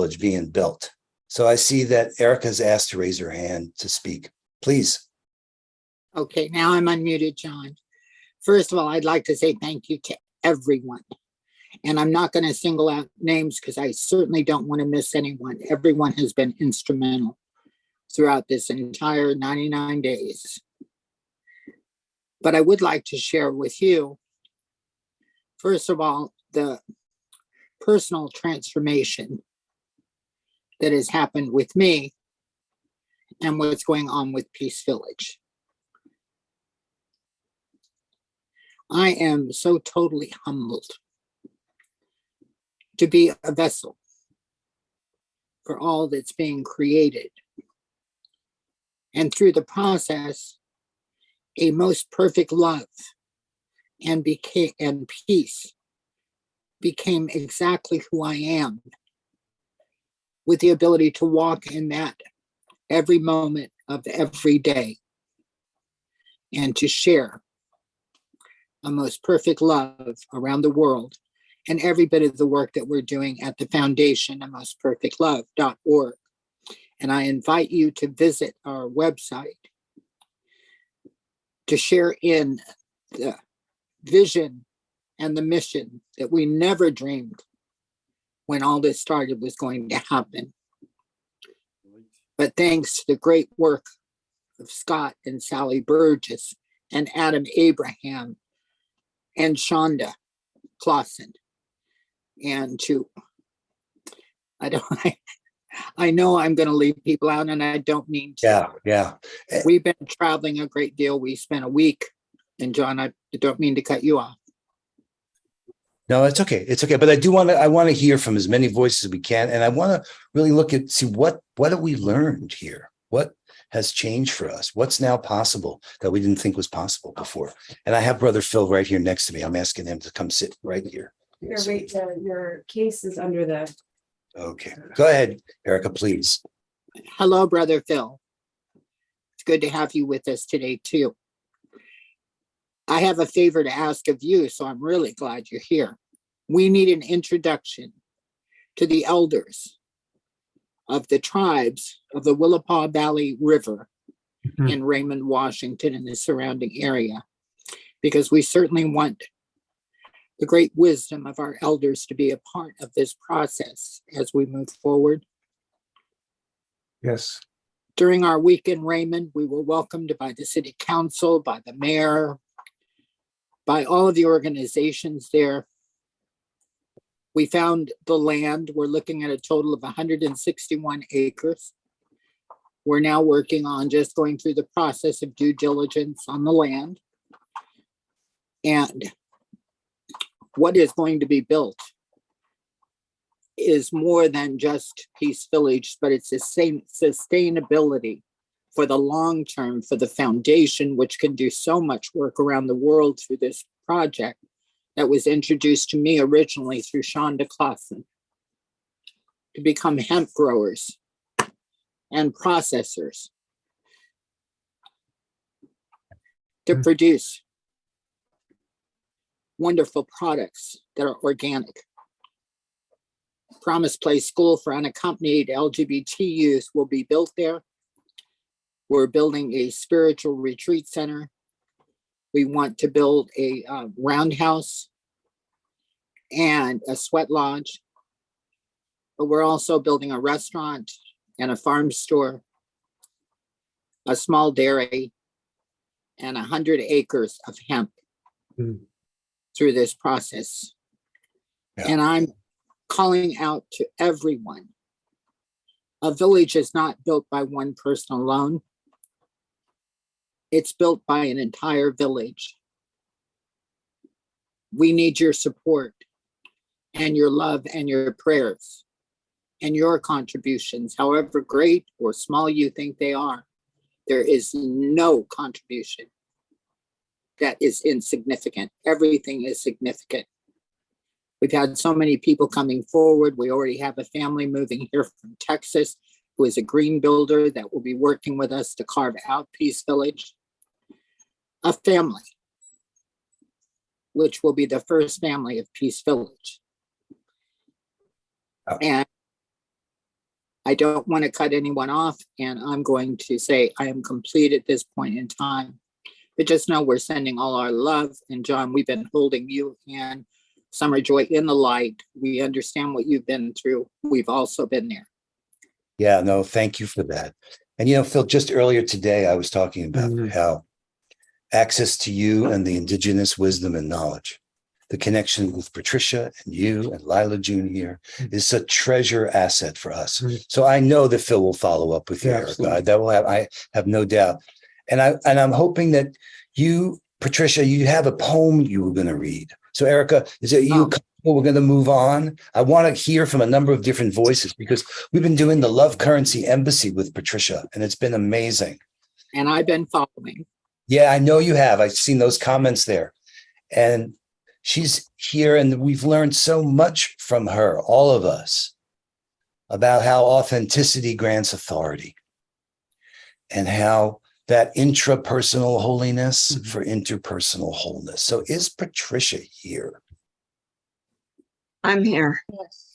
Village being built. So I see that Erica's asked to raise her hand to speak. Please. Okay, now I'm unmuted, John. First of all, I'd like to say thank you to everyone. And I'm not going to single out names because I certainly don't want to miss anyone. Everyone has been instrumental throughout this entire 99 days. But I would like to share with you, first of all, the personal transformation that has happened with me and what's going on with Peace Village. I am so totally humbled to be a vessel for all that's being created. And through the process, a most perfect love and peace became exactly who I am, with the ability to walk in that every moment of every day and to share a most perfect love around the world, and every bit of the work that we're doing at the foundation, mostperfectlove.org. And I invite you to visit our website to share in the vision and the mission that we never dreamed when all this started was going to happen. But thanks to the great work of Scott and Sally Burgess and Adam Abraham and Shonda Clausen, and to, I know I'm going to leave people out, and I don't mean to. Yeah. We've been traveling a great deal. We spent a week, and John, I don't mean to cut you off. No, it's okay. It's okay. But I want to hear from as many voices as we can. And I want to really see what have we learned here? What has changed for us? What's now possible that we didn't think was possible before? And I have Brother Phil right here next to me. I'm asking him to come sit right here. Your case is under the. Okay. Go ahead, Erica, please. Hello, Brother Phil. It's good to have you with us today, too. I have a favor to ask of you, so I'm really glad you're here. We need an introduction to the elders of the tribes of the Willapa Valley River in Raymond, Washington, and the surrounding area, because we certainly want the great wisdom of our elders to be a part of this process as we move forward. Yes. During our week in Raymond, we were welcomed by the city council, by the mayor, by all of the organizations there. We found the land. We're looking at a total of 161 acres. We're now working on just going through the process of due diligence on the land. And what is going to be built is more than just Peace Village, but it's the same sustainability for the long term, for the foundation, which can do so much work around the world through this project that was introduced to me originally through Shonda Clausen, to become hemp growers and processors, to produce wonderful products that are organic. Promise Place School for unaccompanied LGBT youth will be built there. We're building a spiritual retreat center. We want to build a roundhouse and a sweat lodge. But we're also building a restaurant and a farm store, a small dairy, and 100 acres of hemp through this process. Yeah. And I'm calling out to everyone. A village is not built by one person alone. It's built by an entire village. We need your support and your love and your prayers and your contributions, however great or small you think they are. There is no contribution that is insignificant. Everything is significant. We've had so many people coming forward. We already have a family moving here from Texas who is a green builder that will be working with us to carve out Peace Village. A family, which will be the first family of Peace Village. Oh. And I don't want to cut anyone off, and I'm going to say I am complete at this point in time. But just know we're sending all our love. And John, we've been holding you and Summer Joy in the light. We understand what you've been through. We've also been there. Yeah, no, thank you for that. And, Phil, just earlier today, I was talking about how access to you and the indigenous wisdom and knowledge, the connection with Patricia and you and Lila June here is a treasure asset for us. So I know that Phil will follow up with you, Erica. I have no doubt. And I'm hoping that you, Patricia, you have a poem you were going to read. So Erica, is it you? We're going to move on. I want to hear from a number of different voices because we've been doing the Love Currency Embassy with Patricia, and it's been amazing. And I've been following. Yeah, I know you have. I've seen those comments there. And she's here, and we've learned so much from her, all of us, about how authenticity grants authority and how that intrapersonal holiness for interpersonal wholeness. So is Patricia here? I'm here.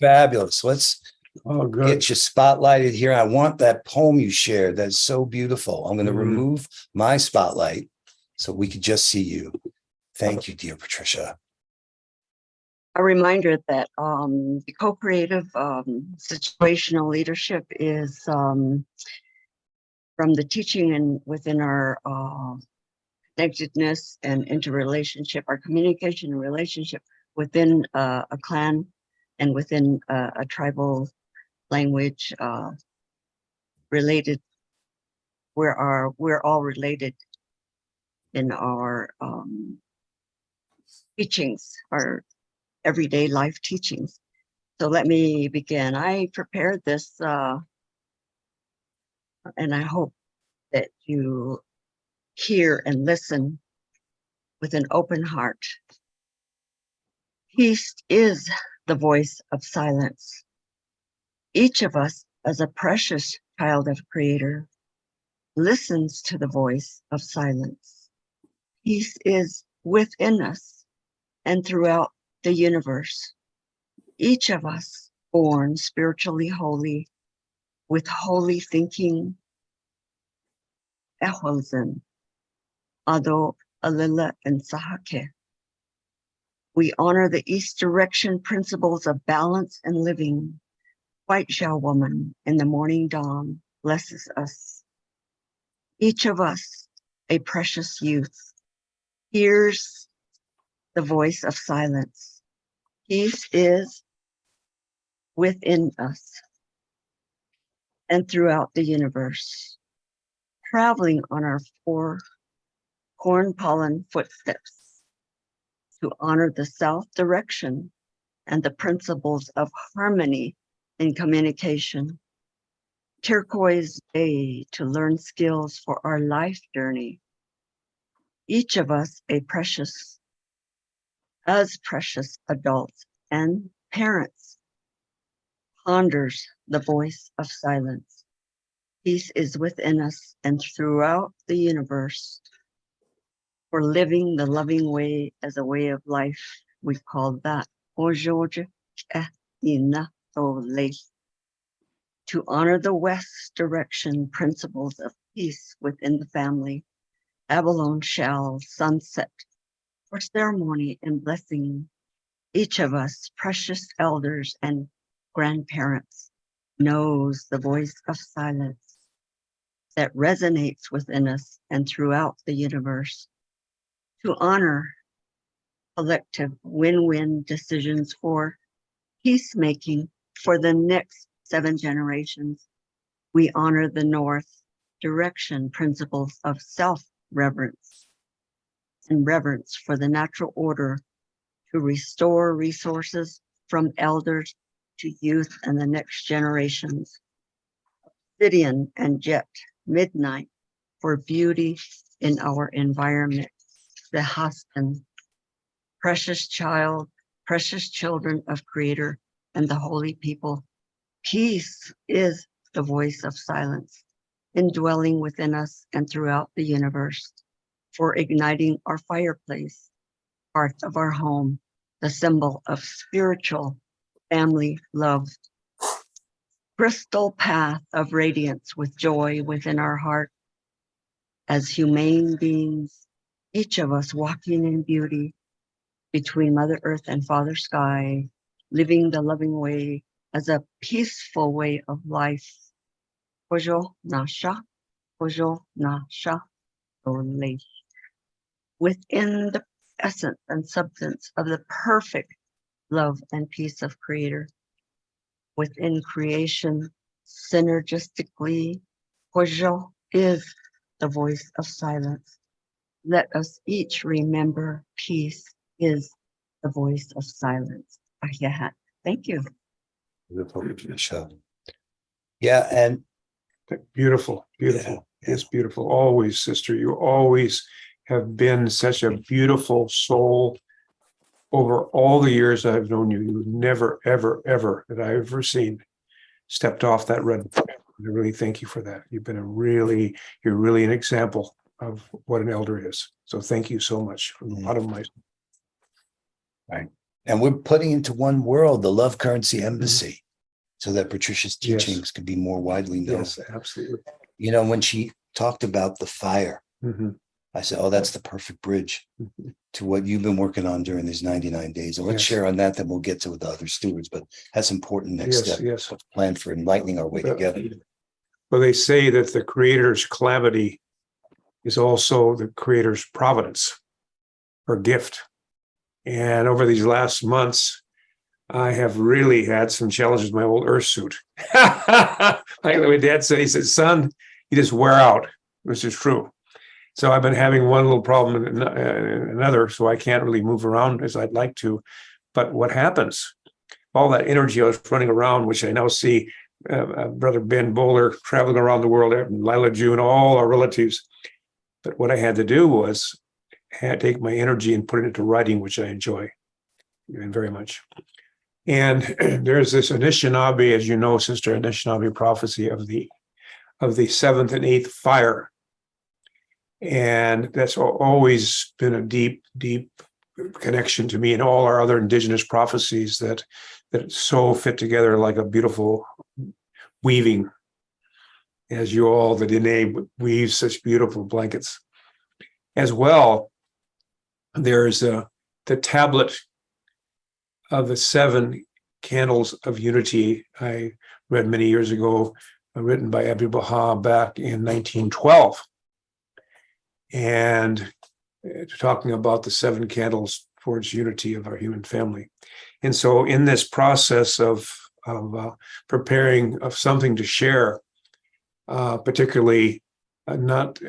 Fabulous. Let's get you spotlighted here. I want that poem you shared. That's so beautiful. I'm going to remove my spotlight so we could just see you. Thank you, dear Patricia. A reminder that the co-creative situational leadership is from the teaching and within our connectedness and interrelationship, our communication and relationship within a clan and within a tribal language related. We're all related in our teachings, our everyday life teachings. So let me begin. I prepared this and I hope that you hear and listen with an open heart. Peace is the voice of silence. Each of us, as a precious child of Creator, listens to the voice of silence. Peace is within us and throughout the universe. Each of us born spiritually holy, with holy thinking, Eholzen, Ado, Alila, and Sahake. We honor the East direction principles of balance and living. White shell woman in the morning dawn blesses us. Each of us, a precious youth, hears the voice of silence. Peace is within us and throughout the universe, traveling on our 4 corn pollen footsteps to honor the south direction and the principles of harmony in communication. Turquoise day to learn skills for our life journey. Each of us precious adults and parents ponders the voice of silence. Peace is within us and throughout the universe. For living the loving way as a way of life, we call that to honor the West direction principles of peace within the family. Abalone shall sunset for ceremony and blessing. Each of us, precious elders and grandparents, knows the voice of silence that resonates within us and throughout the universe. To honor collective win-win decisions for peacemaking for the next 7 generations, we honor the North direction principles of self-reverence and reverence for the natural order to restore resources from elders to youth and the next generations. Obsidian and jet midnight for beauty in our environment. The husband, precious children of Creator and the holy people. Peace is the voice of silence, indwelling within us and throughout the universe, for igniting our fireplace, hearth of our home, the symbol of spiritual family love. crystal path of radiance with joy within our heart. As humane beings, each of us walking in beauty between Mother Earth and Father Sky, living the loving way as a peaceful way of life. Kojo Nasha, Kojo Nasha, Ole. Within the essence and substance of the perfect love and peace of Creator. Within creation, synergistically, Kojo is the voice of silence. Let us each remember peace is the voice of silence. Ahiyahat. Thank you. Yeah, and Beautiful, beautiful. It's beautiful. Always, sister, you always have been such a beautiful soul. Over all the years I've known you, you've never, ever, ever that I've ever seen stepped off that red. I really thank you for that. You're really an example of what an elder is. So thank you so much from the bottom of my. right. And we're putting into one world the Love Currency Embassy so that Patricia's Yes. teachings could be more widely known. Yes, absolutely. You know, when she talked about the fire, Mhm. I said, oh, that's the perfect bridge to what you've been working on during these 99 days. And let's Yes. share on that, then we'll get to the other stewards, but that's important next Yes, step. yes. Plan for enlightening our way together. Well, they say that the Creator's calamity is also the Creator's providence or gift. And over these last months, I have really had some challenges with my old earth suit. Like my dad said, he said, son, you just wear out, which is true. So I've been having one little problem and another, so I can't really move around as I'd like to. But what happens? All that energy I was running around, which I now see Brother Ben Bowler traveling around the world, and Lila June, all our relatives. But what I had to do was take my energy and put it into writing, which I enjoy very much. And there's this Anishinaabe, as you know, Sister, Anishinaabe prophecy of the seventh and eighth fire. And that's always been a deep, deep connection to me and all our other indigenous prophecies that so fit together like a beautiful weaving, as you all, the Dene, weaves such beautiful blankets. As well, there's the tablet of the 7 candles of unity I read many years ago, written by Abdul Baha back in 1912. And talking about the 7 candles towards unity of our human family. And so in this process of preparing of something to share, particularly not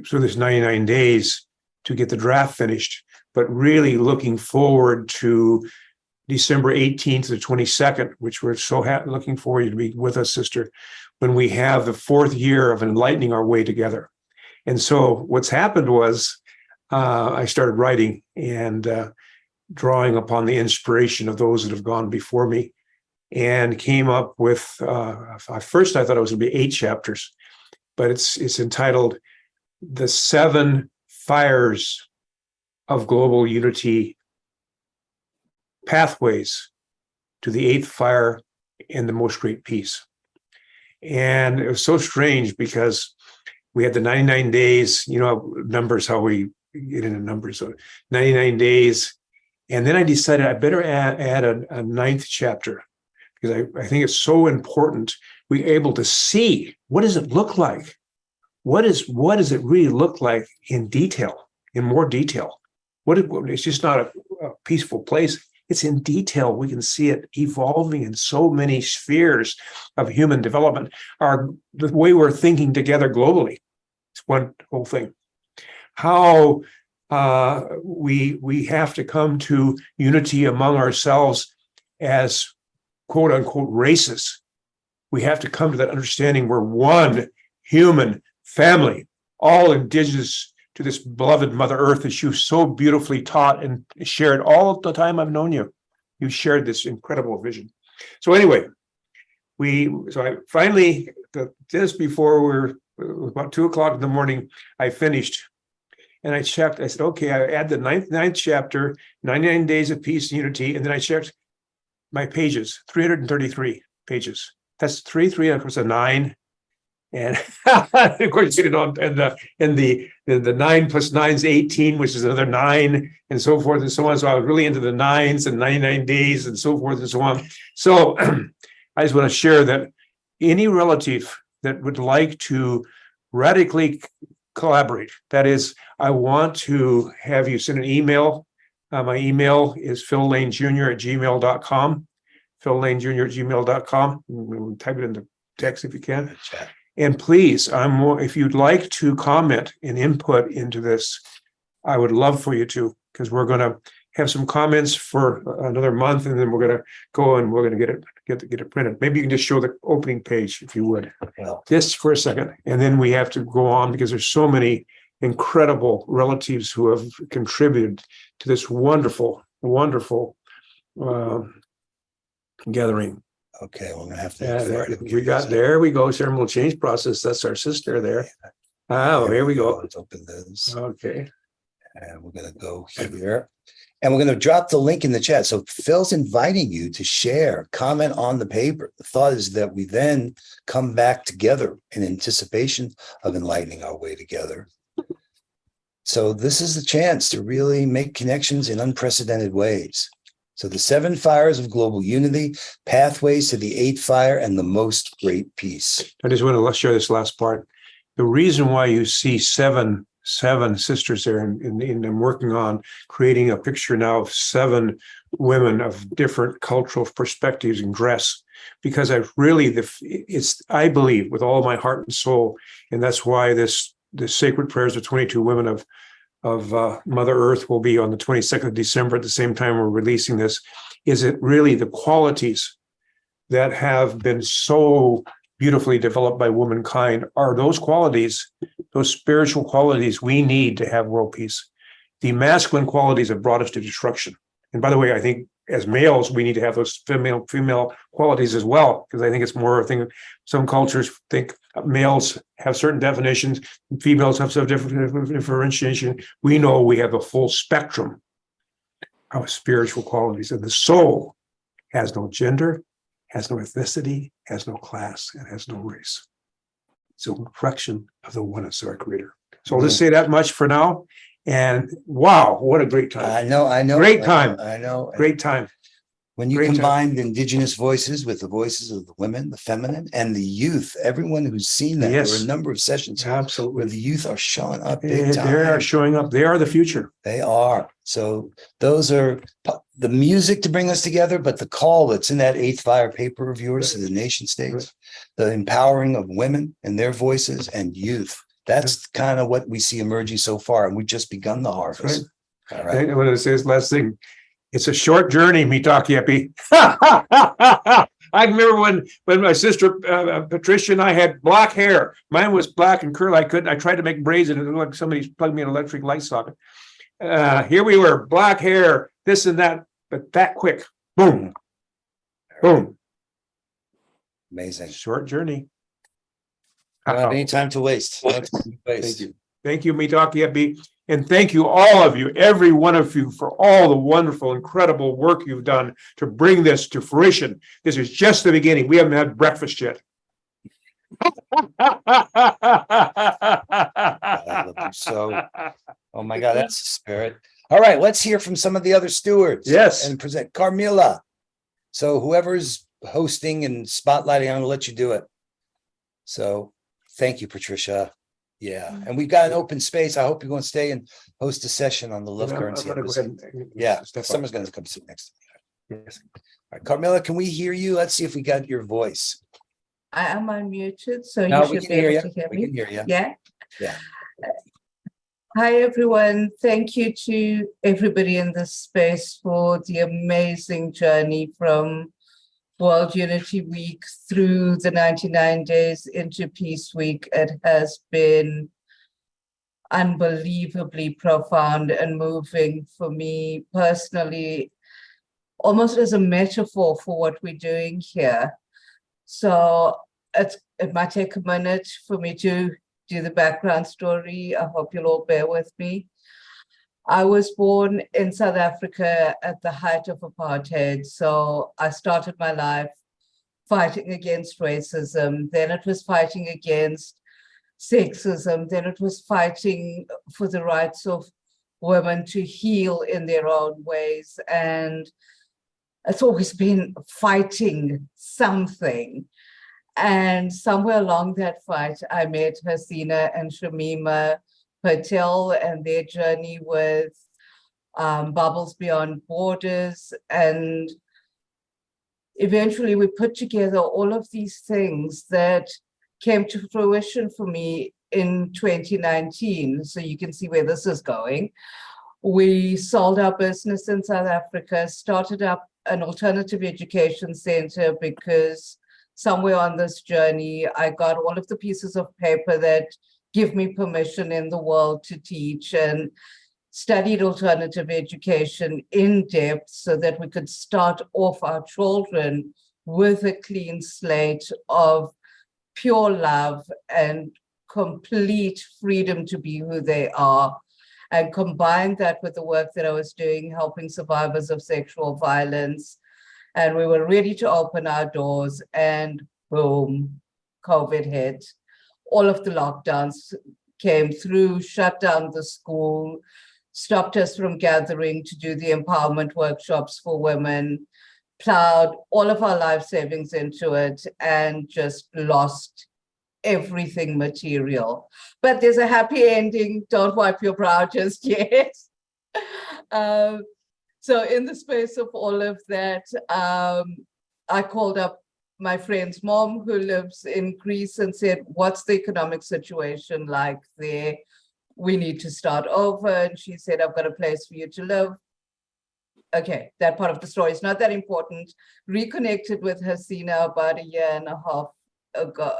through this 99 days to get the draft finished, but really looking forward to December 18th to the 22nd, which we're so looking forward to be with us, sister, when we have the 4th year of enlightening our way together. And so what's happened was I started writing and drawing upon the inspiration of those that have gone before me, and came up with, first I thought it was going to be 8 chapters, but it's entitled The 7 Fires of Global Unity, Pathways to the 8th Fire and the Most Great Peace. And it was so strange because we had the 99 days, you know, numbers, how we get into numbers, so 99 days. And then I decided I better add a 9th chapter, because I think it's so important we're able to see, what does it look like? What does it really look like in detail, in more detail? It's just not a peaceful place. It's in detail. We can see it evolving in so many spheres of human development. The way we're thinking together globally. It's one whole thing. How we have to come to unity among ourselves as quote unquote races. We have to come to that understanding we're one human family, all indigenous to this beloved Mother Earth, as you so beautifully taught and shared all the time I've known you. You shared this incredible vision. So anyway, I finally, just before we're about 2:00 in the morning, I finished. And I checked, I said, okay, I add the ninth chapter, 99 days of peace and unity. And then I checked my pages, 333 pages. That's 3, 3, and of course a 9. And of course, you know, and the 9 plus 9 is 18, which is another 9, and so forth and so on. So I was really into the 9s and 99 days and so forth and so on. So I just want to share that any relative that would like to radically collaborate, that is, I want to have you send an email. My email is phillanejr@gmail.com. phillanejr@gmail.com. Type it in the text if you can. And please, if you'd like to comment and input into this, I would love for you to, because we're going to have some comments for another month, and then we're going to go and we're going to get it printed. Maybe you can just show the opening page, if you would, just for a second, and then we have to go on because there's so many incredible relatives who have contributed to this wonderful, wonderful gathering. Okay, we're gonna have to. There we go. Ceremonial change process. That's our sister there. Oh, here we go. Let's open this. Okay. And we're gonna go here. And we're gonna drop the link in the chat. So Phil's inviting you to share, comment on the paper. The thought is that we then come back together in anticipation of enlightening our way together. So this is the chance to really make connections in unprecedented ways. So the 7 fires of global unity, pathways to the 8th fire, and the most great peace. I just want to share this last part. The reason why you see seven sisters there, and I'm working on creating a picture now of 7 women of different cultural perspectives and dress, because I believe with all my heart and soul, and that's why the sacred prayers of 22 women of Mother Earth will be on the 22nd of December at the same time we're releasing this, is it really the qualities that have been so beautifully developed by womankind are those qualities, those spiritual qualities we need to have world peace. The masculine qualities have brought us to destruction. And by the way, I think as males, we need to have those female qualities as well, because I think it's more a thing. Some cultures think males have certain definitions, females have some different differentiation. We know we have a full spectrum of spiritual qualities, and the soul has no gender, has no ethnicity, has no class, and has no race. It's a reflection of the oneness of our Creator. So I'll just say that much for now. And wow, what a great time. I know. Great time. I know. Great time. When you combine the indigenous voices with the voices of the women, the feminine, and the youth, everyone who's seen that, Yes. there are a number of sessions Absolutely. where the youth are showing up big time. They are showing up. They are the future. They are. So those are the music to bring us together, but the call that's in that 8th fire paper of yours to the nation states, the empowering of women and their voices and youth. That's kind of what we see emerging so far, and we've just begun the harvest. All right. I want to say this last thing. It's a short journey, Mitakepi. I remember when my sister Patricia and I had black hair. Mine was black and curly. I tried to make braids, and it looked like somebody plugged me an electric light socket. Here we were, black hair, this and that, but that quick, boom, boom. Amazing. Short journey. I don't have any time to waste. Thank you. Thank you, Mitakepi. And thank you, all of you, every one of you, for all the wonderful, incredible work you've done to bring this to fruition. This is just the beginning. We haven't had breakfast yet. So, oh my God, that's the spirit. All right, let's hear from some of the other stewards. Yes. And present Carmilla. So whoever's hosting and spotlighting, I'm gonna let you do it. So thank you, Patricia. Yeah, and we've got an open space. I hope you're going to stay and host a session on the love currency episode. Yeah, someone's going to come sit next to me. Yes. All right, Carmilla, can we hear you? Let's see if we got your voice. I am unmuted, so No, you we should can be hear able you. to hear We me. can hear you. Yeah. Yeah. Hi, everyone. Thank you to everybody in this space for the amazing journey from World Unity Week through the 99 days into Peace Week. It has been unbelievably profound and moving for me personally, almost as a metaphor for what we're doing here. So it might take a minute for me to do the background story. I hope you'll all bear with me. I was born in South Africa at the height of apartheid. So I started my life fighting against racism, then it was fighting against sexism, then it was fighting for the rights of women to heal in their own ways. And it's always been fighting something. And somewhere along that fight, I met Hasina and Shamima Patel and their journey with Bubbles Beyond Borders. And eventually we put together all of these things that came to fruition for me in 2019. So you can see where this is going. We sold our business in South Africa, started up an alternative education center because somewhere on this journey, I got all of the pieces of paper that give me permission in the world to teach, and studied alternative education in depth so that we could start off our children with a clean slate of pure love and complete freedom to be who they are, and combine that with the work that I was doing, helping survivors of sexual violence. And we were ready to open our doors, and boom, COVID hit. All of the lockdowns came through, shut down the school, stopped us from gathering to do the empowerment workshops for women, plowed all of our life savings into it, and just lost everything material. But there's a happy ending. Don't wipe your brow just yet. So in the space of all of that, I called up my friend's mom who lives in Greece and said, what's the economic situation like there? We need to start over. And she said, I've got a place for you to live. Okay, that part of the story is not that important. Reconnected with Hasina about a year and a half ago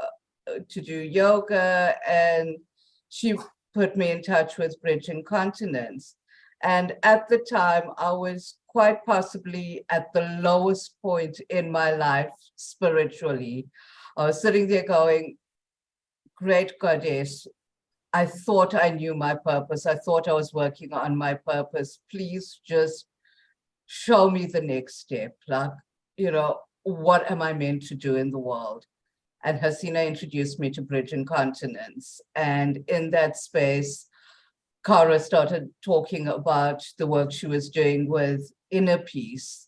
to do yoga, and she put me in touch with Bridging Continents. And at the time, I was quite possibly at the lowest point in my life spiritually. I was sitting there going, great goddess, I thought I knew my purpose. I thought I was working on my purpose. Please just show me the next step. Like, you know, what am I meant to do in the world? And Hasina introduced me to Bridging Continents. And in that space, Cara started talking about the work she was doing with inner peace.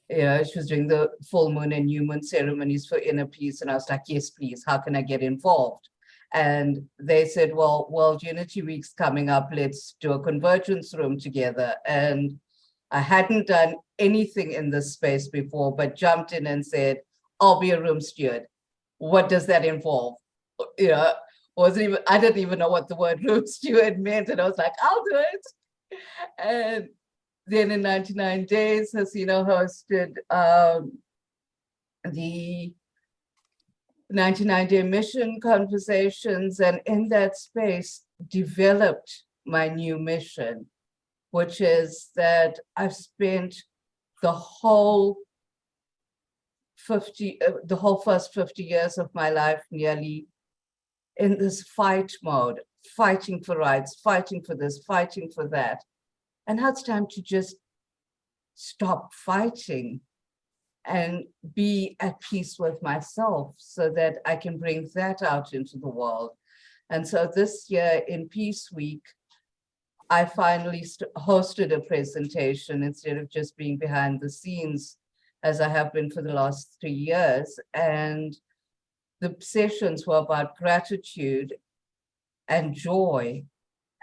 Yeah, she was doing the full moon and new moon ceremonies for inner peace. And I was like, yes, please, how can I get involved? And they said, well, World Unity Week's coming up. Let's do a convergence room together. And I hadn't done anything in this space before, but jumped in and said, I'll be a room steward. What does that involve? You know, I didn't even know what the word room steward meant. And I was like, I'll do it. And then in 99 days, Hasina hosted the 99-day mission conversations, and in that space developed my new mission, which is that I've spent the whole first 50 years of my life nearly in this fight mode, fighting for rights, fighting for this, fighting for that. And now it's time to just stop fighting and be at peace with myself so that I can bring that out into the world. And so this year in Peace Week, I finally hosted a presentation instead of just being behind the scenes as I have been for the last 3 years. And the sessions were about gratitude and joy.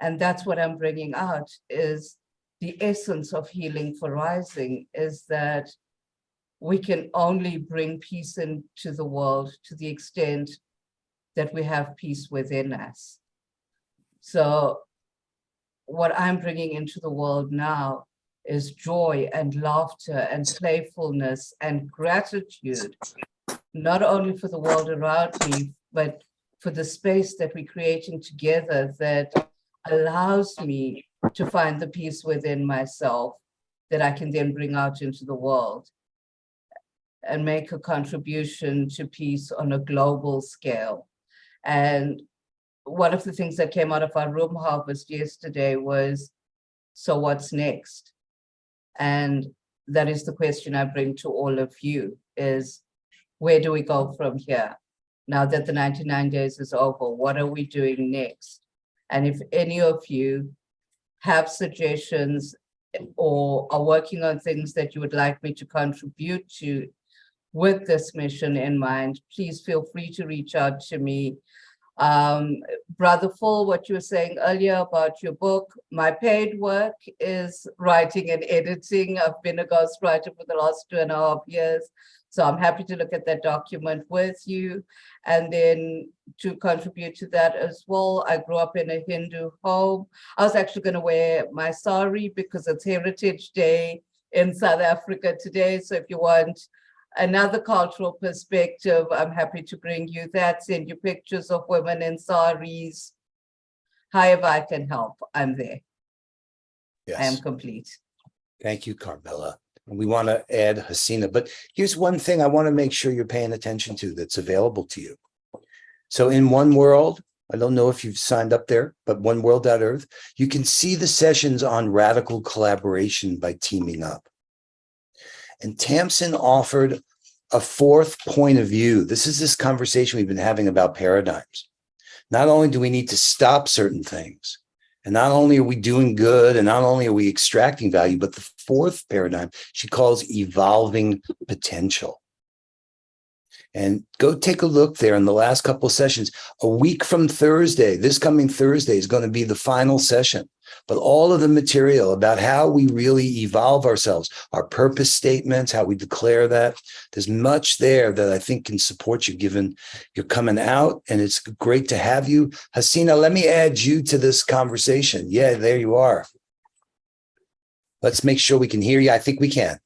And that's what I'm bringing out, is the essence of healing for rising, is that we can only bring peace into the world to the extent that we have peace within us. So what I'm bringing into the world now is joy and laughter and playfulness and gratitude, not only for the world around me, but for the space that we're creating together that allows me to find the peace within myself that I can then bring out into the world and make a contribution to peace on a global scale. And one of the things that came out of our room harvest yesterday was, so what's next? And that is the question I bring to all of you, is where do we go from here? Now that the 99 days is over, what are we doing next? And if any of you have suggestions or are working on things that you would like me to contribute to with this mission in mind, please feel free to reach out to me. Brother Full, what you were saying earlier about your book, my paid work is writing and editing. I've been a ghostwriter for the last 2.5 years. So I'm happy to look at that document with you. And then to contribute to that as well, I grew up in a Hindu home. I was actually going to wear my sari because it's Heritage Day in South Africa today. So if you want another cultural perspective, I'm happy to bring you that, send you pictures of women in saris. However I can help, I'm there. I am Yes. complete. Thank you, Carmela. And we want to add Hasina, but here's one thing I want to make sure you're paying attention to that's available to you. So in One World, I don't know if you've signed up there, but oneworld.earth, you can see the sessions on radical collaboration by teaming up. And Tamsin offered a fourth point of view. This is this conversation we've been having about paradigms. Not only do we need to stop certain things, and not only are we doing good, and not only are we extracting value, but the fourth paradigm she calls evolving potential. And go take a look there in the last couple of sessions. A week from Thursday, this coming Thursday is going to be the final session. But all of the material about how we really evolve ourselves, our purpose statements, how we declare that, there's much there that I think can support you given you're coming out, and it's great to have you. Hasina, let me add you to this conversation. Yeah, there you are. Let's make sure we can hear you. I think we can.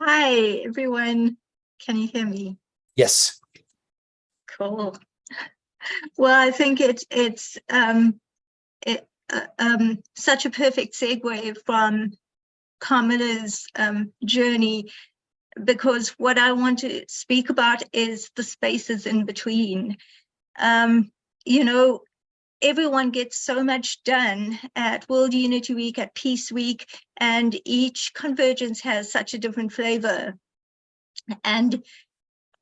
Hi, everyone. Can you hear me? Yes. Cool. Well, I think it's such a perfect segue from Carmela's journey, because what I want to speak about is the spaces in between. You know, everyone gets so much done at World Unity Week, at Peace Week, and each convergence has such a different flavor. And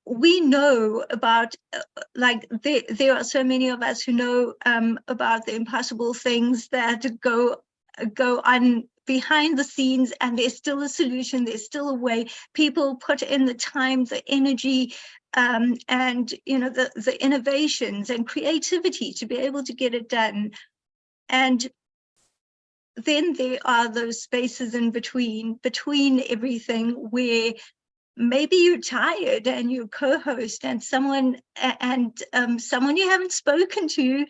we know about, like, there are so many of us who know about the impossible things that go on behind the scenes, and there's still a solution, there's still a way. People put in the time, the energy, and you know, the innovations and creativity to be able to get it done. And then there are those spaces in between everything, where maybe you're tired and you co-host, and someone you haven't spoken to,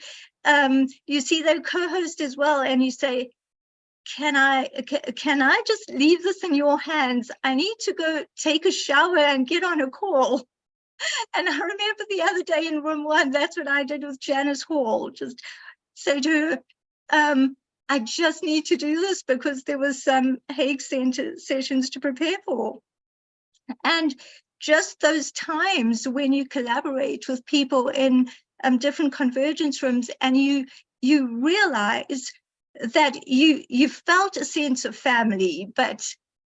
you see their co-host as well, and you say, can I just leave this in your hands? I need to go take a shower and get on a call. And I remember the other day in room 1, that's what I did with Janice Hall. Just say to her, I just need to do this because there was some Hague Center sessions to prepare for. And just those times when you collaborate with people in different convergence rooms, and you realize that you felt a sense of family, but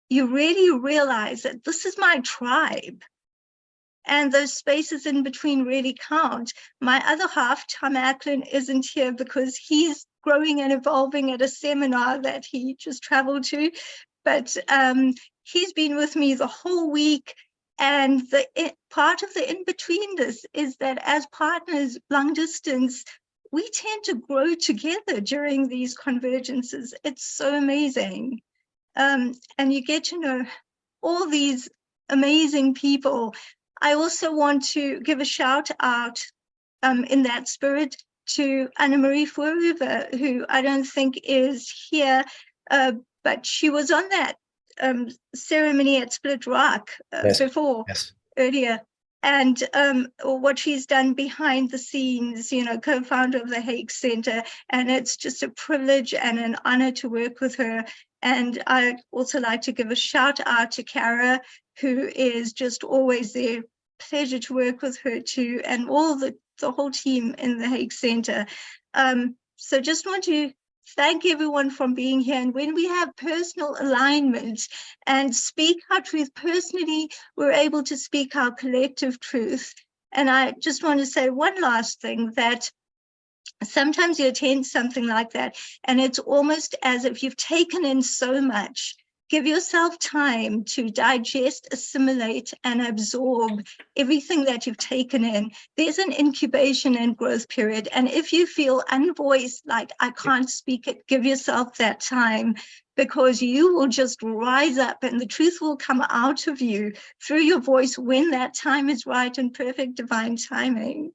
you really realize that this is my tribe. And those spaces in between really count. My other half, Tom Acklin, isn't here because he's growing and evolving at a seminar that he just traveled to. But he's been with me the whole week. And part of the in-betweenness is that as partners, long distance, we tend to grow together during these convergences. It's so amazing. And you get to know all these amazing people. I also want to give a shout out in that spirit to Anna-Marie Fouriver, who I don't think is here, but she was on that ceremony at Split Rock Yes. before, Yes. earlier. And what she's done behind the scenes, you know, co-founder of the Hague Center. And it's just a privilege and an honor to work with her. And I also like to give a shout out to Kara, who is just always there. Pleasure to work with her too, and all the whole team in the Hague Center. So just want to thank everyone for being here. And when we have personal alignment and speak our truth personally, we're able to speak our collective truth. And I just want to say one last thing, that sometimes you attend something like that, and it's almost as if you've taken in so much. Give yourself time to digest, assimilate, and absorb everything that you've taken in. There's an incubation and growth period. And if you feel unvoiced, like I can't speak it, give yourself that time, because you will just rise up and the truth will come out of you through your voice when that time is right and perfect divine timing.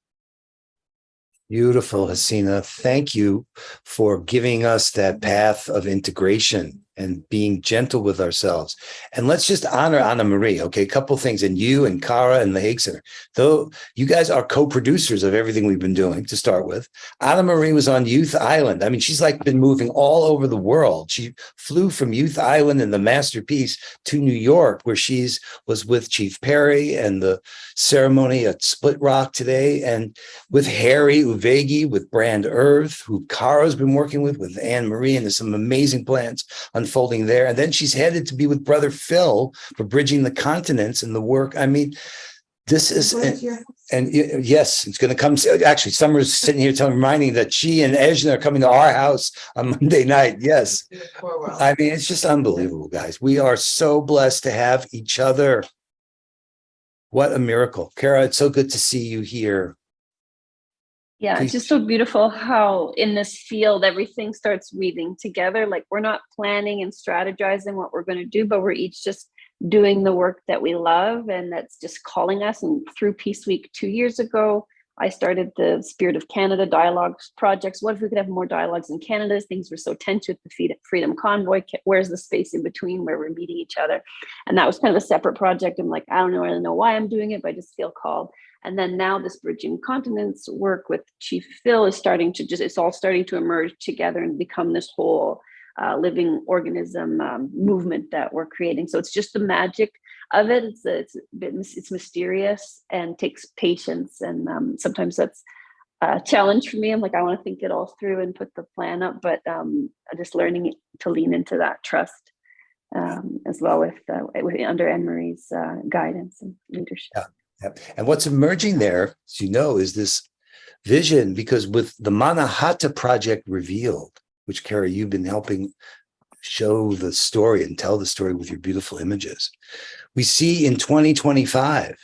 Beautiful, Hasina. Thank you for giving us that path of integration and being gentle with ourselves. And let's just honor Anna Marie. Okay, a couple of things. And you and Kara and the Hague Center, though you guys are co-producers of everything we've been doing to start with. Anna Marie was on Youth Island. I mean, she's like been moving all over the world. She flew from Youth Island and the Masterpiece to New York, where was with Chief Perry and the ceremony at Split Rock today, and with Harry Uvegi, with Brand Earth, who Kara's been working with Anne Marie, and there's some amazing plans unfolding there. And then she's headed to be with Brother Phil for Bridging the Continents and the work. I mean, this is, and yes, it's going to come. Actually, Summer's sitting here reminding that she and Ejna are coming to our house on Monday night. Yes. I mean, it's just unbelievable, guys. We are so blessed to have each other. What a miracle. Kara, it's so good to see you here. Yeah, Please. it's just so beautiful how in this field, everything starts weaving together. Like we're not planning and strategizing what we're going to do, but we're each just doing the work that we love and that's just calling us. And through Peace Week 2 years ago, I started the Spirit of Canada dialogues projects. What if we could have more dialogues in Canada? Things were so tense with the Freedom Convoy. Where's the space in between where we're meeting each other? And that was kind of a separate project. I'm like, I don't really know why I'm doing it, but I just feel called. And then now this Bridging Continents work with Chief Phil is starting to it's all starting to emerge together and become this whole living organism movement that we're creating. So it's just the magic of it. It's mysterious and takes patience. And sometimes that's a challenge for me. I'm like, I want to think it all through and put the plan up, but just learning to lean into that trust as well with under Anne-Marie's guidance and leadership. Yeah. Yep. And what's emerging there, as you know, is this vision, because with the Manhattan Project Revealed, which, Kara, you've been helping show the story and tell the story with your beautiful images, we see in 2025,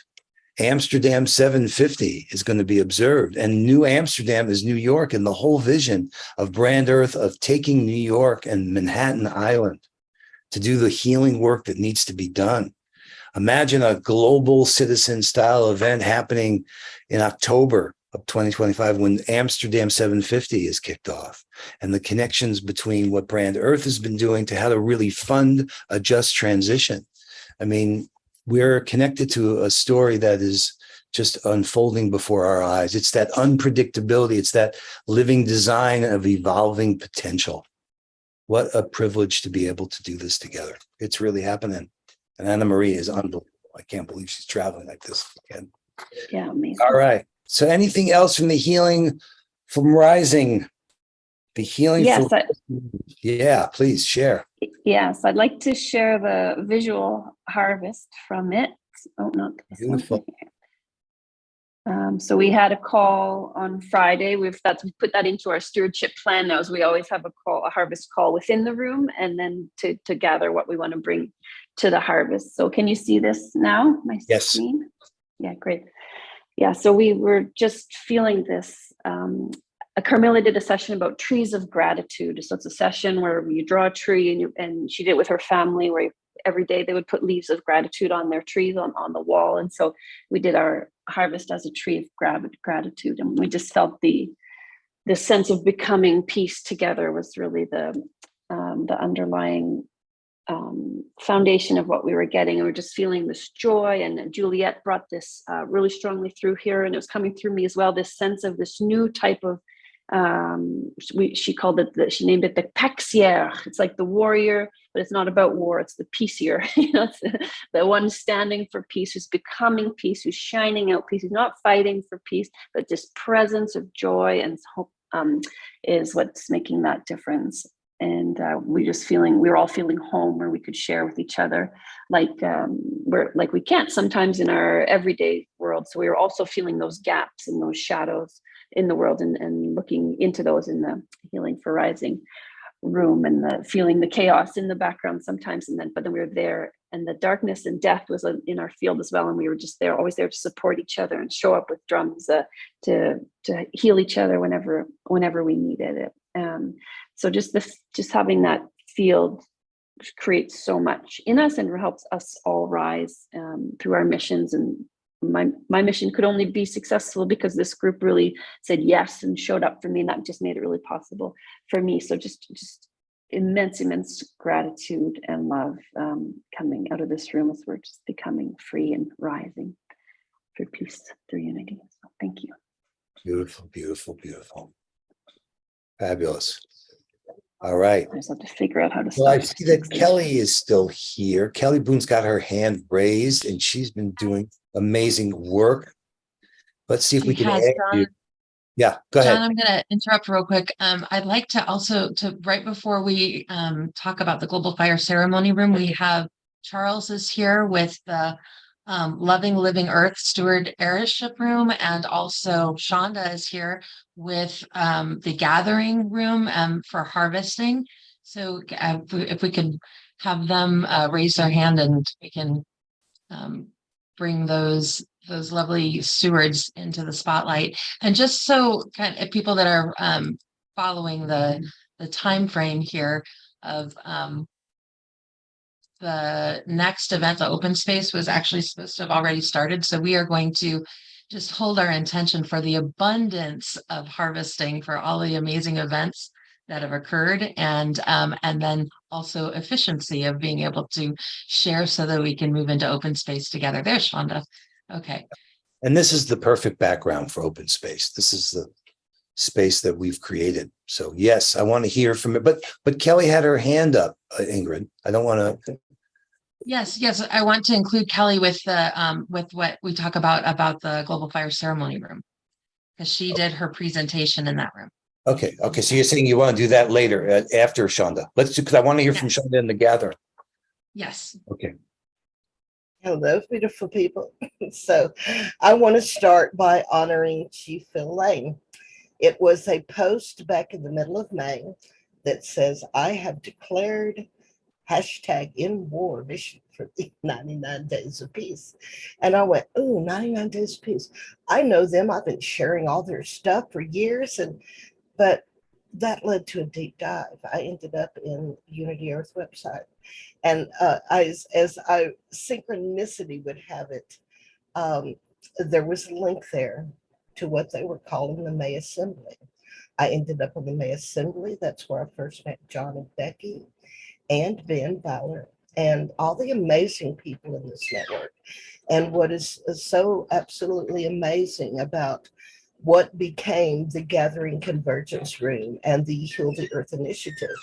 Amsterdam 750 is going to be observed. And New Amsterdam is New York, and the whole vision of Brand Earth of taking New York and Manhattan Island to do the healing work that needs to be done. Imagine a global citizen style event happening in October of 2025 when Amsterdam 750 is kicked off, and the connections between what Brand Earth has been doing to how to really fund a just transition. I mean, we're connected to a story that is just unfolding before our eyes. It's that unpredictability. It's that living design of evolving potential. What a privilege to be able to do this together. It's really happening. And Anna Marie is unbelievable. I can't believe she's traveling like this again. Yeah, amazing. All right. So anything else from the healing from rising? The healing Yes, from... Yeah, please share. Yes, I'd like to share the visual harvest from it. Oh, not this Beautiful. one. So we had a call on Friday. We put that into our stewardship plan now, as we always have a harvest call within the room, and then to gather what we want to bring to the harvest. So can you see this now? My Yes. screen? Yeah, great. Yeah, so we were just feeling this. Carmela did a session about trees of gratitude. So it's a session where you draw a tree, and she did it with her family, where every day they would put leaves of gratitude on their trees on the wall. And so we did our harvest as a tree of gratitude, and we just felt the sense of becoming peace together was really the underlying foundation of what we were getting. And we're just feeling this joy, and Juliet brought this really strongly through here, and it was coming through me as well, this sense of this new type of she named it the Paxier. It's like the warrior, but it's not about war, it's the peacier. It's the one standing for peace, who's becoming peace, who's shining out peace, who's not fighting for peace, but just presence of joy and hope, is what's making that difference. And we were all feeling home, where we could share with each other like we can't sometimes in our everyday world. So we were also feeling those gaps and those shadows in the world, and looking into those in the Healing for Rising room, and feeling the chaos in the background sometimes, but then we were there, and the darkness and death was in our field as well, and we were just there, always there to support each other and show up with drums to heal each other whenever we needed it. So just having that field creates so much in us and helps us all rise through our missions. And my mission could only be successful because this group really said yes and showed up for me, and that just made it really possible for me. So just immense gratitude and love coming out of this room as we're just becoming free and rising through peace, through unity. So thank you. Beautiful, beautiful, beautiful. Fabulous. All right. I just have to figure out how to Well, I stop. see that Kelly is still here. Kelly Boone's got her hand raised, and she's been doing amazing work. Let's see if we can add you. Yeah, go ahead. John, I'm going to interrupt real quick. I'd like to also, right before we talk about the Global Fire Ceremony Room, we have Charles is here with the Loving Living Earth Steward Heirship Room, and also Shonda is here with the Gathering Room for harvesting. So if we could have them raise their hand, and we can bring those lovely stewards into the spotlight. And just so kind of people that are following the time frame here of the next event, the open space, was actually supposed to have already started. So we are going to just hold our intention for the abundance of harvesting for all the amazing events that have occurred, and then also efficiency of being able to share so that we can move into open space together. There's Shonda. Okay. And this is the perfect background for open space. This is the space that we've created. So yes, I want to hear from it. But Kelly had her hand up, Ingrid. I don't want to. Yes, I want to include Kelly with the with what we talk about the Global Fire Ceremony Room, because she did her presentation in that room. Okay. So you're saying you want to do that later after Shonda? Let's do, because I want to hear from Shonda in the gathering. Yes. Okay. Hello, beautiful people. So I want to start by honoring Chief Phil Lane. It was a post back in the middle of May that says, I have declared #in-war mission for the 99 days of peace. And I went, oh, 99 days of peace. I know them. I've been sharing all their stuff for years. But that led to a deep dive. I ended up in Unity Earth website. And as synchronicity would have it, there was a link there to what they were calling the May Assembly. I ended up in the May Assembly. That's where I first met John and Becky and Ben Bauer and all the amazing people in this network. And what is so absolutely amazing about what became the Gathering Convergence Room and the Heal the Earth Initiative,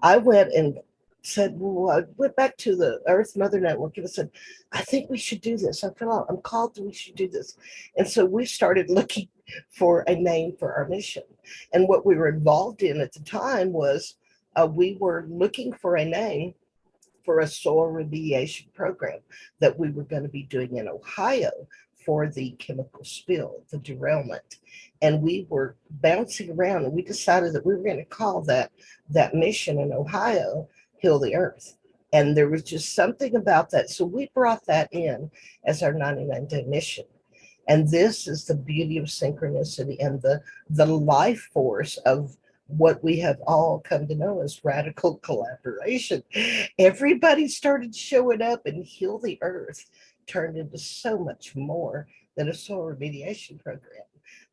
I went and said, well, I went back to the Earth Mother Network and I said, I think we should do this. I feel like I'm called to, we should do this. And so we started looking for a name for our mission. And what we were involved in at the time was we were looking for a name for a soil remediation program that we were going to be doing in Ohio for the chemical spill, the derailment. And we were bouncing around and we decided that we were going to call that mission in Ohio, Heal the Earth. And there was just something about that. So we brought that in as our 99-day mission. And this is the beauty of synchronicity and the life force of what we have all come to know as radical collaboration. Everybody started showing up, and Heal the Earth turned into so much more than a soil remediation program.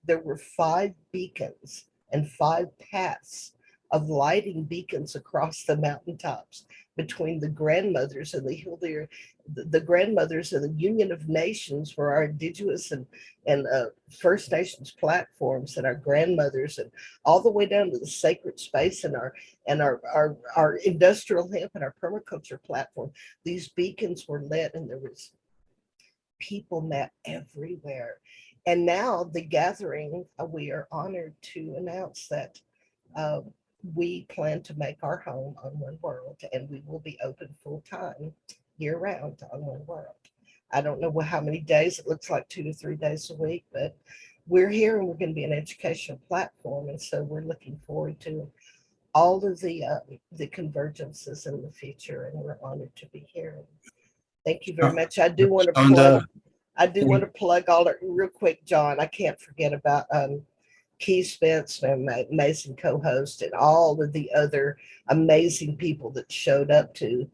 There were 5 beacons and 5 paths of lighting beacons across the mountaintops between the grandmothers and the Heal the Earth. The grandmothers of the Union of Nations were our indigenous and First Nations platforms, and our grandmothers, and all the way down to the sacred space and our industrial hemp and our permaculture platform. These beacons were lit, and there was people met everywhere. And now the gathering, we are honored to announce that we plan to make our home on One World, and we will be open full time year round on One World. I don't know how many days, it looks like 2 to 3 days a week, but we're here and we're going to be an educational platform. And so we're looking forward to all of the convergences in the future, and we're honored to be here. Thank you very much. I do want to plug all that real quick, John. I can't forget about Keith Spence, my amazing co-host, and all of the other amazing people that showed up to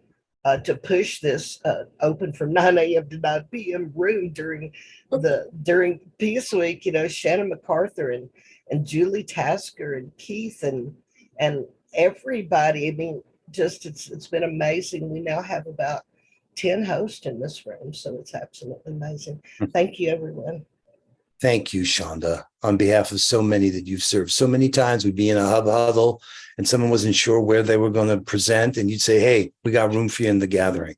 push this open from 9 a.m. to 9 p.m. room during Peace Week. You know, Shannon MacArthur and Julie Tasker and Keith and everybody. I mean, just it's been amazing. We now have about 10 hosts in this room, so it's absolutely amazing. Thank you, everyone. Thank you, Shonda, on behalf of so many that you've served. So many times we'd be in a hub huddle and someone wasn't sure where they were going to present, and you'd say, hey, we got room for you in the gathering.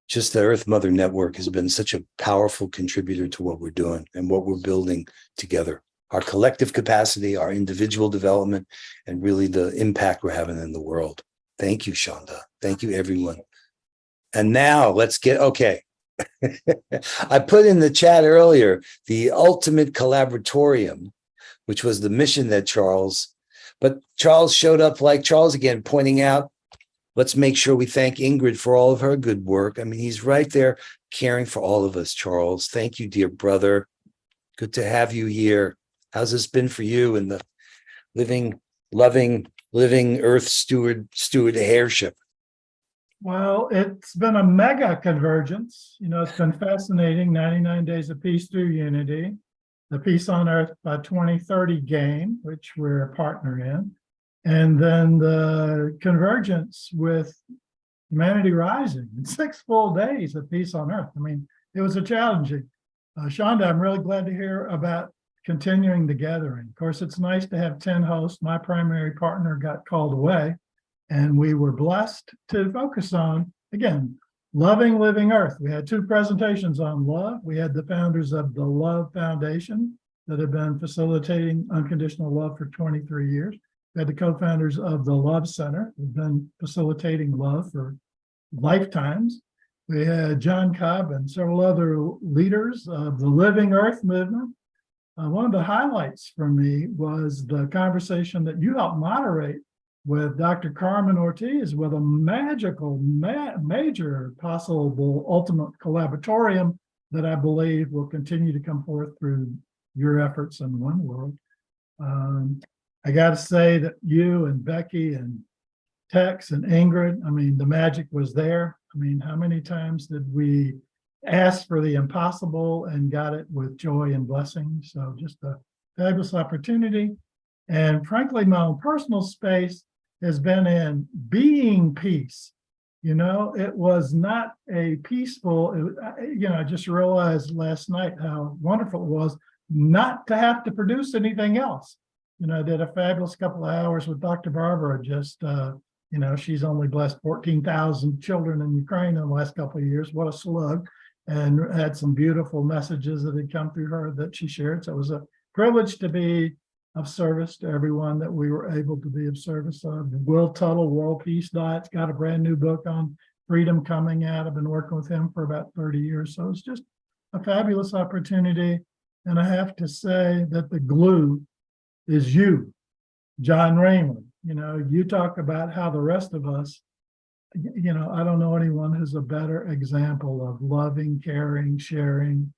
Just the Earth Mother Network has been such a powerful contributor to what we're doing and what we're building together. Our collective capacity, our individual development, and really the impact we're having in the world. Thank you, Shonda. Thank you, everyone. And now let's get, okay. I put in the chat earlier, the ultimate collaboratorium, which was the mission that but Charles showed up like Charles again, pointing out, let's make sure we thank Ingrid for all of her good work. I mean, he's right there caring for all of us, Charles. Thank you, dear brother. Good to have you here. How's this been for you in the loving Earth steward heirship? Well, it's been a mega convergence. You know, it's been fascinating. 99 Days of Peace through Unity, the Peace on Earth by 2030 game, which we're a partner in, and then the convergence with Humanity Rising in 6 full days of Peace on Earth. I mean, it was a challenging. Shonda, I'm really glad to hear about continuing the gathering. Of course, it's nice to have 10 hosts. My primary partner got called away. And we were blessed to focus on, again, loving living Earth. We had 2 presentations on love. We had the founders of the Love Foundation that have been facilitating unconditional love for 23 years. We had the co-founders of the Love Center who've been facilitating love for lifetimes. We had John Cobb and several other leaders of the Living Earth movement. One of the highlights for me was the conversation that you helped moderate with Dr. Carmen Ortiz, with a magical, major possible ultimate collaboratorium that I believe will continue to come forth through your efforts in One World. I got to say that you and Becky and Tex and Ingrid, I mean, the magic was there. I mean, how many times did we ask for the impossible and got it with joy and blessing? So just a fabulous opportunity. And frankly, my own personal space has been in being peace. You know, it was not a peaceful, I just realized last night how wonderful it was not to have to produce anything else. You know, I did a fabulous couple of hours with Dr. Barbara, just, she's only blessed 14,000 children in Ukraine in the last couple of years. What a slug. And had some beautiful messages that had come through her that she shared. So it was a privilege to be of service to everyone that we were able to be of service of. Will Tuttle, World Peace Diet's got a brand new book on freedom coming out. I've been working with him for about 30 years. So it's just a fabulous opportunity. And I have to say that the glue is you, John Raymond. You know, you talk about how the rest of us, I don't know anyone who's a better example of loving, caring, sharing,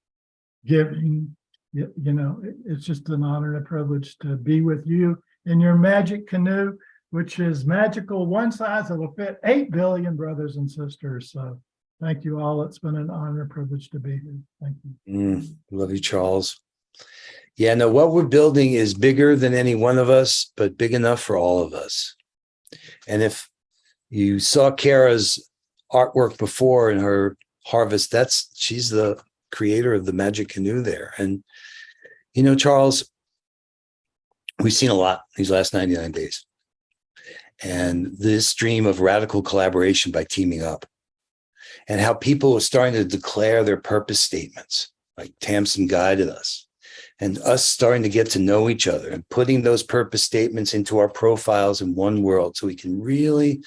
giving. It's just an honor and a privilege to be with you in your magic canoe, which is magical, one size that will fit 8 billion brothers and sisters. So thank you all. It's been an honor and privilege to be here. Thank you. Love you, Charles. Yeah, no, what we're building is bigger than any one of us, but big enough for all of us. And if you saw Kara's artwork before in her harvest, she's the creator of the magic canoe there. And Charles, we've seen a lot these last 99 days. And this dream of radical collaboration by teaming up, and how people are starting to declare their purpose statements, like Tamsin guided us. and us starting to get to know each other and putting those purpose statements into our profiles in one world so we can really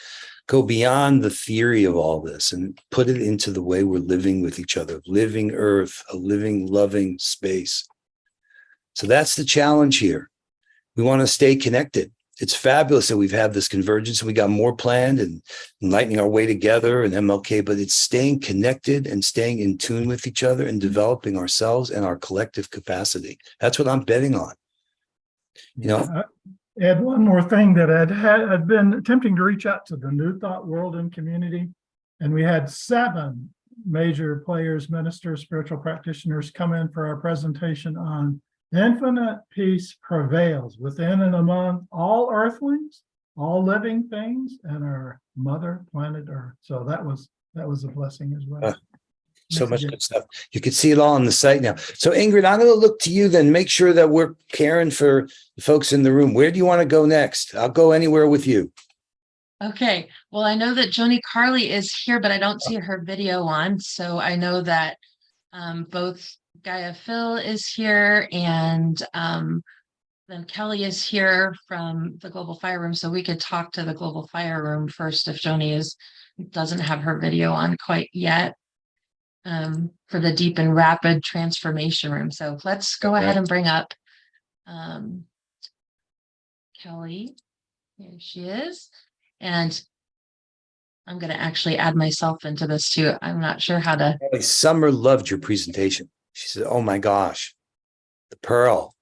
go beyond the theory of all this and put it into the way we're living with each other, living earth, a living, loving space. So that's the challenge here. We want to stay connected. It's fabulous that we've had this convergence and we got more planned and enlightening our way together and MLK, but it's staying connected and staying in tune with each other and developing ourselves and our collective capacity. That's what I'm betting on. You know, Add one more thing that I'd been attempting to reach out to the New Thought world and community, and we had 7 major players, ministers, spiritual practitioners come in for our presentation on infinite peace prevails within and among all earthlings, all living things, and our mother planet Earth. So that was a blessing as well. so much good stuff. You can see it all on the site now. So Ingrid, I'm going to look to you then. Make sure that we're caring for the folks in the room. Where do you want to go next? I'll go anywhere with you. Okay, well, I know that Joni Carly is here, but I don't see her video on. So I know that both Gaia Phil is here and then Kelly is here from the Global Fire Room. So we could talk to the Global Fire Room first if Joni doesn't have her video on quite yet. For the deep and rapid transformation room. So let's go ahead and bring up Kelly. Here she is. And I'm going to actually add myself into this too. I'm not sure how to. Summer loved your presentation. She said, oh my gosh, the pearl.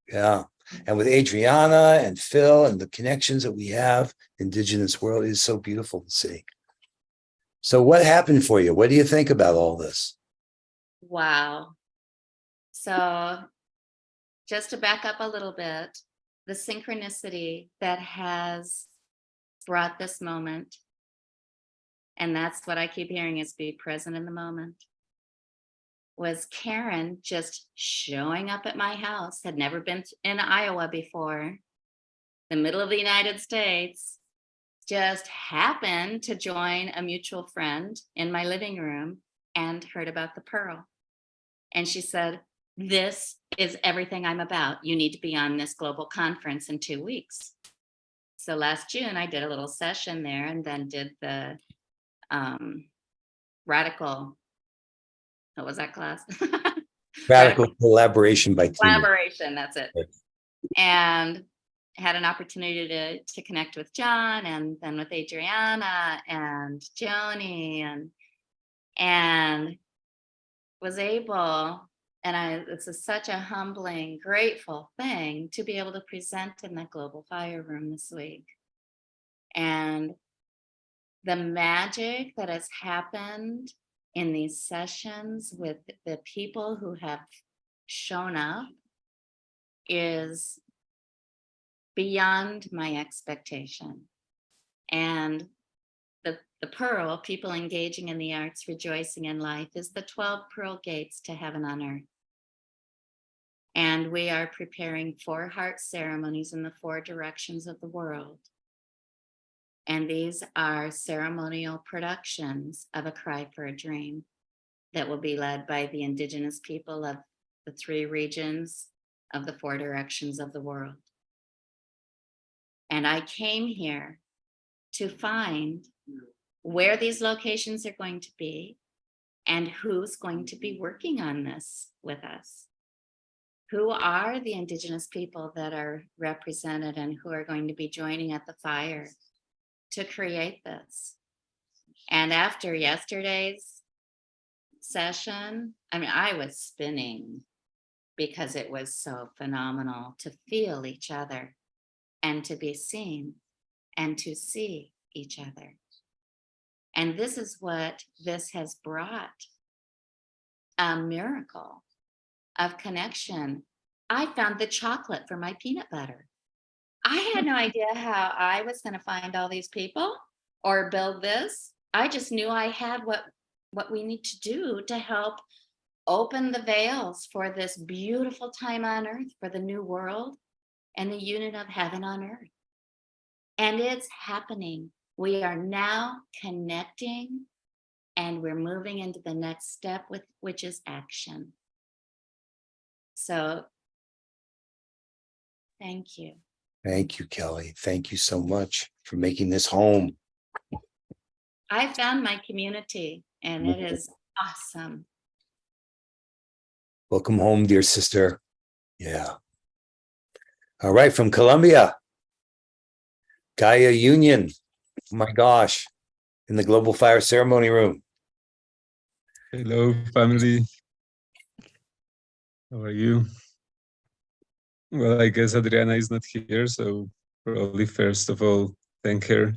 Yeah. And with Adriana and Phil and the connections that we have, Indigenous world is so beautiful to see. So what happened for you? What do you think about all this? Wow. So just to back up a little bit, the synchronicity that has brought this moment, and that's what I keep hearing is be present in the moment, was Karen just showing up at my house, had never been in Iowa before, the middle of the United States, just happened to join a mutual friend in my living room and heard about the pearl. And she said, this is everything I'm about. You need to be on this global conference in 2 weeks. So last June, I did a little session there and then did the radical, what was that class? Radical collaboration by team. Collaboration, that's it. And had an opportunity to connect with John and then with Adriana and Joni and was able, and this is such a humbling, grateful thing to be able to present in the Global Fire Room this week. And the magic that has happened in these sessions with the people who have shown up is beyond my expectation. And the pearl, people engaging in the arts, rejoicing in life, is the 12 pearl gates to heaven on earth. And we are preparing 4 heart ceremonies in the 4 directions of the world. And these are ceremonial productions of A Cry for a Dream that will be led by the Indigenous people of the 3 regions of the 4 directions of the world. And I came here to find where these locations are going to be and who's going to be working on this with us. Who are the Indigenous people that are represented and who are going to be joining at the fire to create this? And after yesterday's session, I mean, I was spinning because it was so phenomenal to feel each other and to be seen and to see each other. And this is what this has brought, a miracle of connection. I found the chocolate for my peanut butter. I had no idea how I was going to find all these people or build this. I just knew I had what we need to do to help open the veils for this beautiful time on earth, for the new world and the unit of heaven on earth. And it's happening. We are now connecting and we're moving into the next step, which is action. So Thank you. Thank you, Kelly. Thank you so much for making this home. I found my community and it is awesome. Welcome home, dear sister. Yeah. All right, from Colombia, Gaia Union. Oh my gosh, in the Global Fire Ceremony Room. Hello, family. How are you? Well, I guess Adriana is not here, so probably first of all, thank her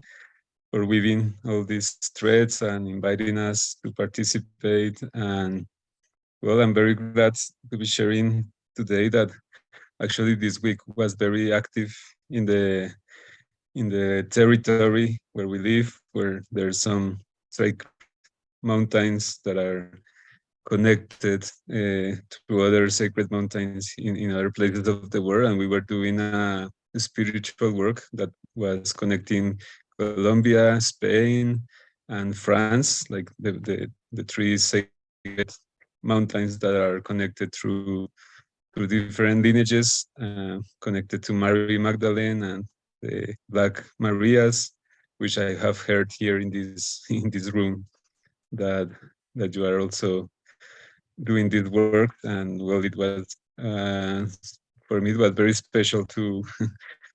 for weaving all these threads and inviting us to participate. And well, I'm very glad to be sharing today that actually this week was very active in the territory where we live, where there's some sacred mountains that are connected to other sacred mountains in other places of the world. And we were doing a spiritual work that was connecting Colombia, Spain, and France, like the three sacred mountains that are connected through different lineages, connected to Mary Magdalene and the Black Marias, which I have heard here in this room that you are also doing this work. And well, it was for me, it was very special to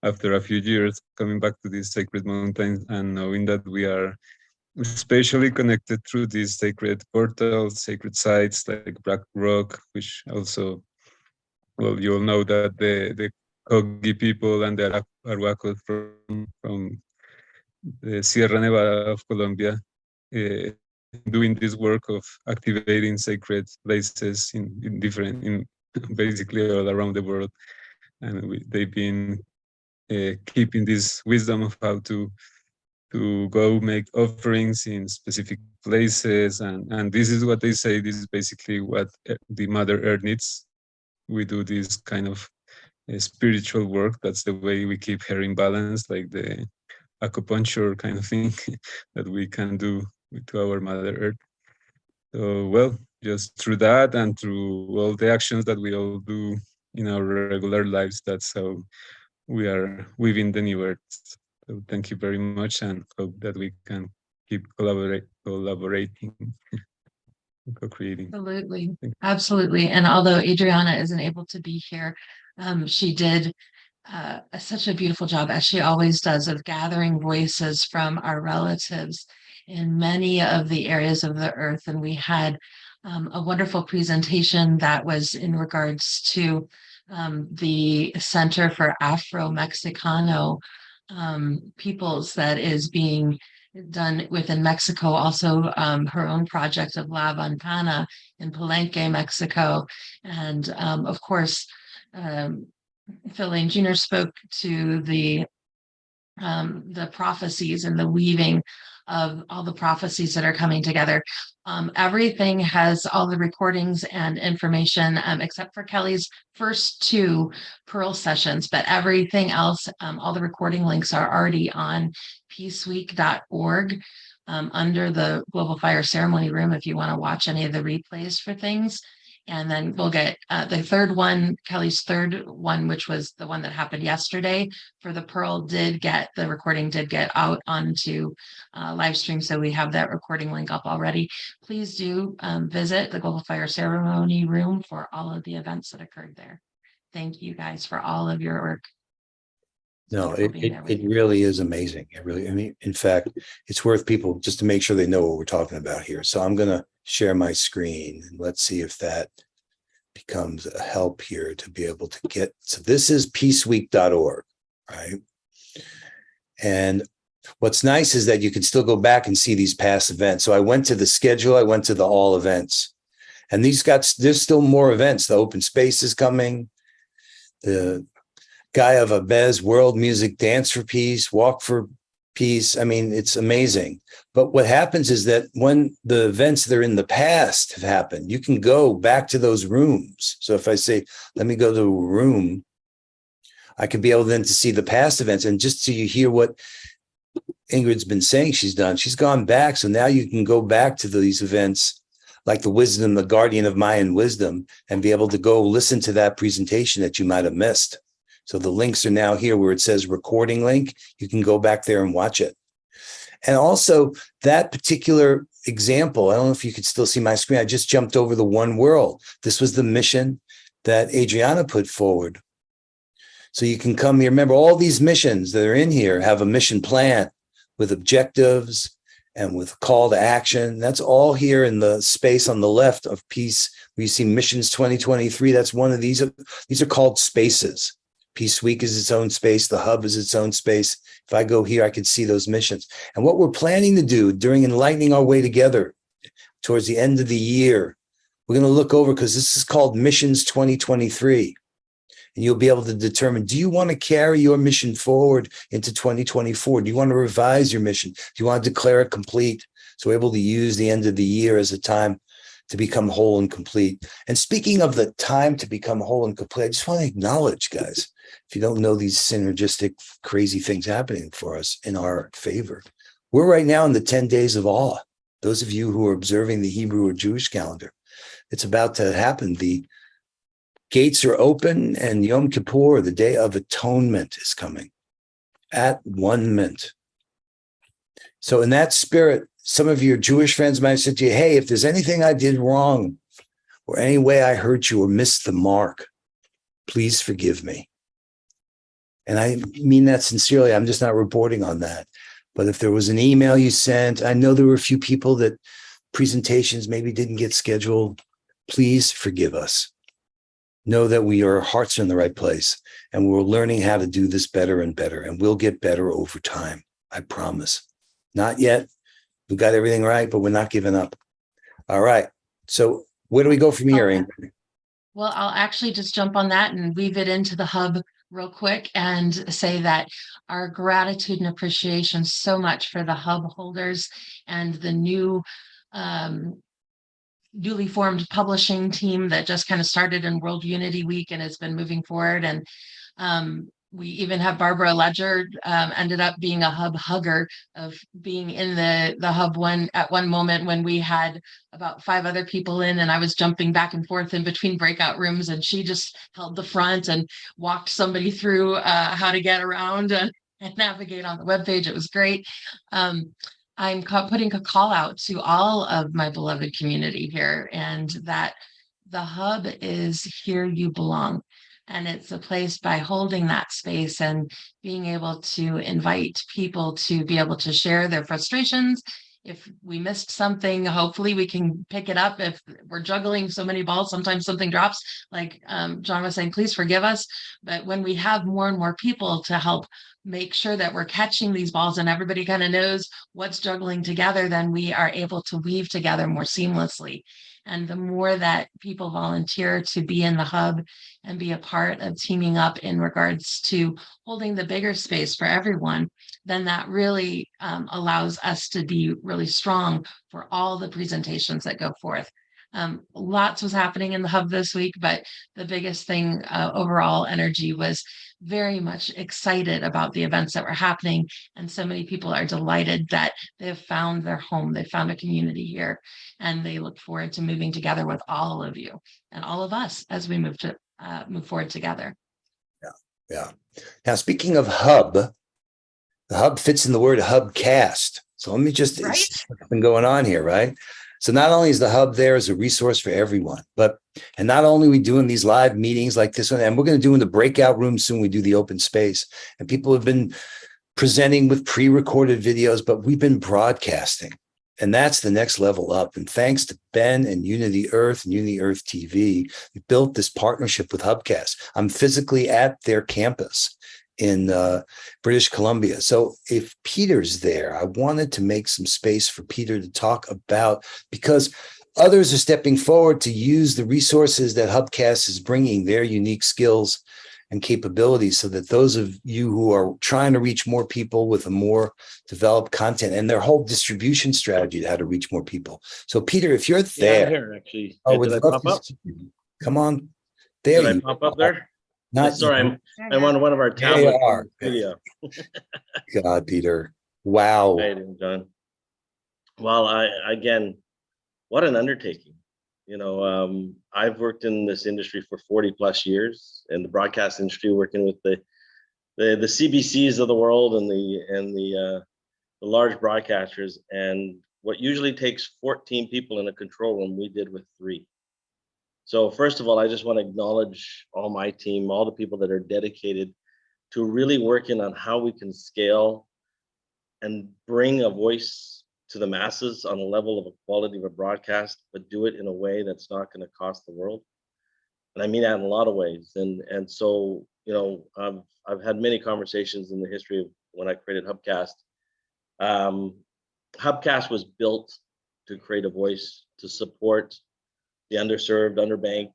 after a few years coming back to these sacred mountains and knowing that we are especially connected through these sacred portals, sacred sites like Black Rock, which also, well, you all know that the Kogi people and the Arhuacos from the Sierra Nevada of Colombia doing this work of activating sacred places in different, basically all around the world. And they've been keeping this wisdom of how to go make offerings in specific places. And this is what they say, this is basically what the Mother Earth needs. We do this kind of spiritual work. That's the way we keep her in balance, like the acupuncture kind of thing that we can do to our Mother Earth. So, well, just through that and through all the actions that we all do in our regular lives, that's how we are weaving the new earth. So thank you very much, and hope that we can keep collaborating, co-creating. Absolutely. Absolutely. And although Adriana isn't able to be here, she did such a beautiful job, as she always does, of gathering voices from our relatives in many of the areas of the earth. And we had a wonderful presentation that was in regards to the Center for Afro-Mexicano peoples that is being done within Mexico. Also, her own project of La Ventana in Palenque, Mexico. And of course, Phil Lane Jr. spoke to the prophecies and the weaving of all the prophecies that are coming together. Everything has all the recordings and information, except for Kelly's first two Pearl sessions, but everything else, all the recording links are already on peaceweek.org under the Global Fire Ceremony Room if you want to watch any of the replays for things. And then we'll get the third one, Kelly's third one, which was the one that happened yesterday for the Pearl, the recording did get out onto live stream. So we have that recording link up already. Please do visit the Global Fire Ceremony Room for all of the events that occurred there. Thank you guys for all of your work. No, it really is amazing. It really, I mean, in fact, it's worth people just to make sure they know what we're talking about here. So I'm going to share my screen and let's see if that becomes a help here to be able to get. So this is peaceweek.org, right? And what's nice is that you can still go back and see these past events. So I went to the schedule, I went to the all events, and there's still more events. The open space is coming. The Gaia of Abez World Music Dance for Peace, Walk for Peace. I mean, it's amazing. But what happens is that when the events that are in the past have happened, you can go back to those rooms. So if I say, let me go to a room, I can be able then to see the past events. And just so you hear what Ingrid's been saying she's done, she's gone back. So now you can go back to these events like the wisdom, the guardian of Mayan wisdom, and be able to go listen to that presentation that you might have missed. So the links are now here where it says recording link. You can go back there and watch it. And also that particular example, I don't know if you could still see my screen. I just jumped over the one world. This was the mission that Adriana put forward. So you can come here. Remember, all these missions that are in here have a mission plan with objectives and with call to action. That's all here in the space on the left of Peace. Where you see Missions 2023. That's one of these. These are called spaces. Peace Week is its own space. The hub is its own space. If I go here, I can see those missions. And what we're planning to do during Enlightening Our Way Together towards the end of the year, we're going to look over, because this is called Missions 2023. And you'll be able to determine, do you want to carry your mission forward into 2024? Do you want to revise your mission? Do you want to declare it complete? So we're able to use the end of the year as a time to become whole and complete. And speaking of the time to become whole and complete, I just want to acknowledge, guys, if you don't know these synergistic, crazy things happening for us in our favor, we're right now in the 10 days of awe. Those of you who are observing the Hebrew or Jewish calendar, it's about to happen. The gates are open, and Yom Kippur, the Day of Atonement, is coming at 1 mint. So in that spirit, some of your Jewish friends might say to you, hey, if there's anything I did wrong or any way I hurt you or missed the mark, please forgive me. And I mean that sincerely. I'm just not reporting on that. But if there was an email you sent, I know there were a few people that presentations maybe didn't get scheduled. Please forgive us. Know that our hearts are in the right place, and we're learning how to do this better and better, and we'll get better over time. I promise. Not yet. We got everything right, but we're not giving up. All right. So where do we go from here, Ingrid? Well, I'll actually just jump on that and weave it into the hub real quick and say that our gratitude and appreciation so much for the hub holders and the newly formed publishing team that just kind of started in World Unity Week and has been moving forward. And we even have Barbara Ledger ended up being a hub hugger, of being in the hub at one moment when we had about 5 other people in, and I was jumping back and forth in between breakout rooms, and she just held the front and walked somebody through how to get around and navigate on the webpage. It was great. I'm putting a call out to all of my beloved community here, and that the hub is here you belong. And it's a place, by holding that space and being able to invite people to be able to share their frustrations. If we missed something, hopefully we can pick it up. If we're juggling so many balls, sometimes something drops. Like John was saying, please forgive us. But when we have more and more people to help make sure that we're catching these balls and everybody kind of knows what's juggling together, then we are able to weave together more seamlessly. And the more that people volunteer to be in the hub and be a part of teaming up in regards to holding the bigger space for everyone, then that really allows us to be really strong for all the presentations that go forth. Lots was happening in the hub this week, but the biggest thing, overall energy, was very much excited about the events that were happening. And so many people are delighted that they've found their home, they found a community here, and they look forward to moving together with all of you and all of us as we move forward together. Yeah. Now, speaking of hub, the hub fits in the word hubcast. So let me just, it's been going on here, right? So not only is the hub there as a resource for everyone, and not only are we doing these live meetings like this one, and we're going to do in the breakout room soon, we do the open space, and people have been presenting with pre-recorded videos, but we've been broadcasting, and that's the next level up. And thanks to Ben and Unity Earth and Unity Earth TV, we built this partnership with Hubcast. I'm physically at their campus in British Columbia. So if Peter's there, I wanted to make some space for Peter to talk about, because others are stepping forward to use the resources that Hubcast is bringing, their unique skills and capabilities, so that those of you who are trying to reach more people with a more developed content and their whole distribution strategy to how to reach more people. So Peter, if you're there, I'm here actually. oh, Did I pop up? Come on. There Did you I pop up there? Not sorry, I'm on one of our There you tablets. are. Video. God, Peter. Wow. How you doing, John? Well, again, what an undertaking. I've worked in this industry for 40 plus years in the broadcast industry, working with the CBCs of the world and the large broadcasters. And what usually takes 14 people in a control room, we did with 3. So first of all, I just want to acknowledge all my team, all the people that are dedicated to really working on how we can scale and bring a voice to the masses on a level of a quality of a broadcast, but do it in a way that's not going to cost the world. And I mean that in a lot of ways. And so, I've had many conversations in the history of when I created Hubcast. Hubcast was built to create a voice to support the underserved, underbanked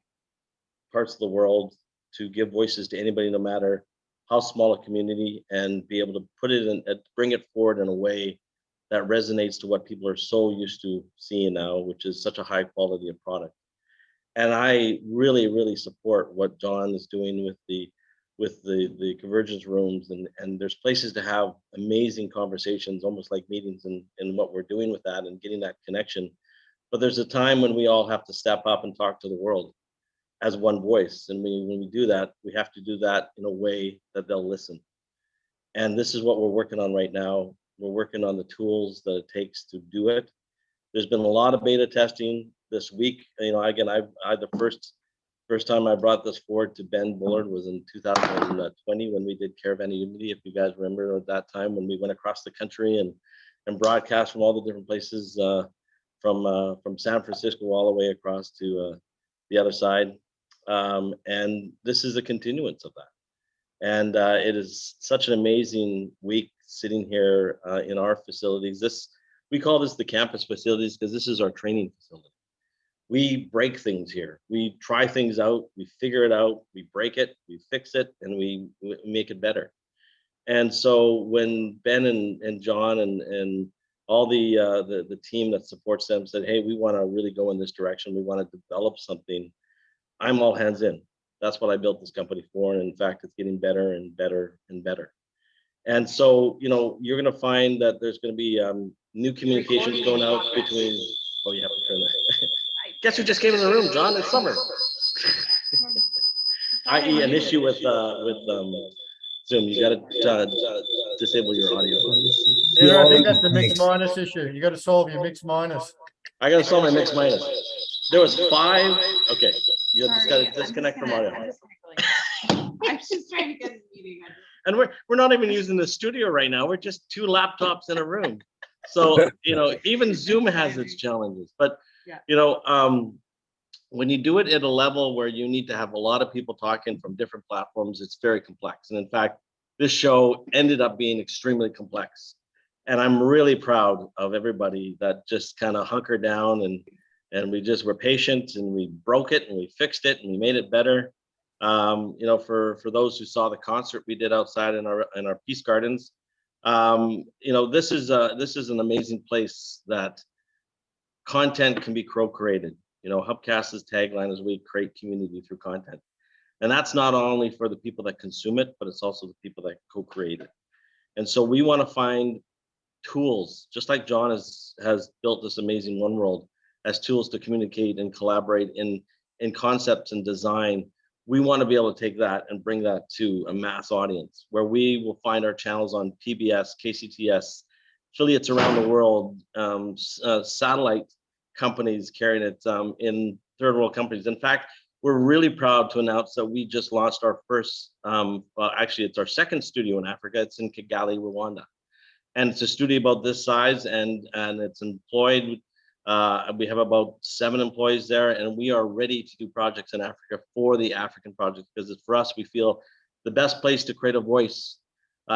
parts of the world, to give voices to anybody, no matter how small a community, and be able to put it in, bring it forward in a way that resonates to what people are so used to seeing now, which is such a high quality of product. And I really, really support what John is doing with the convergence rooms, and there's places to have amazing conversations, almost like meetings, and what we're doing with that and getting that connection. But there's a time when we all have to step up and talk to the world as one voice. And when we do that, we have to do that in a way that they'll listen. And this is what we're working on right now. We're working on the tools that it takes to do it. There's been a lot of beta testing this week. Again, I the first time I brought this forward to Ben Bullard was in 2020 when we did Caravan of Unity. If you guys remember at that time, when we went across the country and broadcast from all the different places, from San Francisco all the way across to the other side. And this is a continuance of that. And it is such an amazing week sitting here in our facilities. We call this the campus facilities because this is our training facility. We break things here. We try things out, we figure it out, we break it, we fix it, and we make it better. And so when Ben and John and all the team that supports them said, hey, we want to really go in this direction, we want to develop something, I'm all hands in. That's what I built this company for. And in fact, it's getting better and better and better. And so, you're going to find that there's going to be new communications going out between, oh, you have to turn that. Guess who just came in the room, John? It's summer. I.e. an issue with Zoom. You got to disable your audio. I think that's the mix minus issue. You got to solve your mix minus. I got to solve my mix minus. There was 5. Okay, you just got to disconnect from audio. I'm just trying to get the meeting. And we're not even using the studio right now. We're just 2 laptops in a room. So even Zoom has its challenges. But when you do it at a level where you need to have a lot of people talking from different platforms, it's very complex. And in fact, this show ended up being extremely complex. And I'm really proud of everybody that just kind of hunkered down and we just were patient and we broke it and we fixed it and we made it better. For those who saw the concert we did outside in our Peace Gardens, this is an amazing place that content can be co-created. Hubcast's tagline is we create community through content. And that's not only for the people that consume it, but it's also the people that co-create it. And so we want to find tools, just like John has built this amazing One World as tools to communicate and collaborate in concepts and design. We want to be able to take that and bring that to a mass audience where we will find our channels on PBS, KCTS, affiliates around the world, satellite companies carrying it in third world companies. In fact, we're really proud to announce that we just launched our first, actually it's our second studio in Africa. It's in Kigali, Rwanda. And it's a studio about this size and it's employed. We have about 7 employees there, and we are ready to do projects in Africa for the African projects, because for us, we feel the best place to create a voice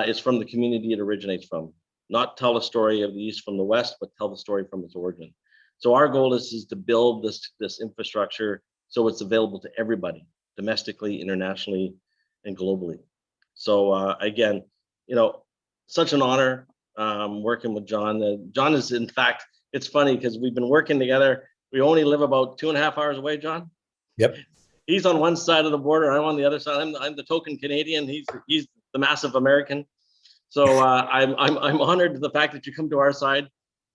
is from the community it originates from. Not tell a story of the East from the West, but tell the story from its origin. So our goal is to build this infrastructure so it's available to everybody, domestically, internationally, and globally. So again, such an honor working with John. John is, in fact, it's funny because we've been working together. We only live about 2.5 hours away, John. Yep. He's on one side of the border. I'm on the other side. I'm the token Canadian. He's the massive American. So I'm honored to the fact that you come to our side.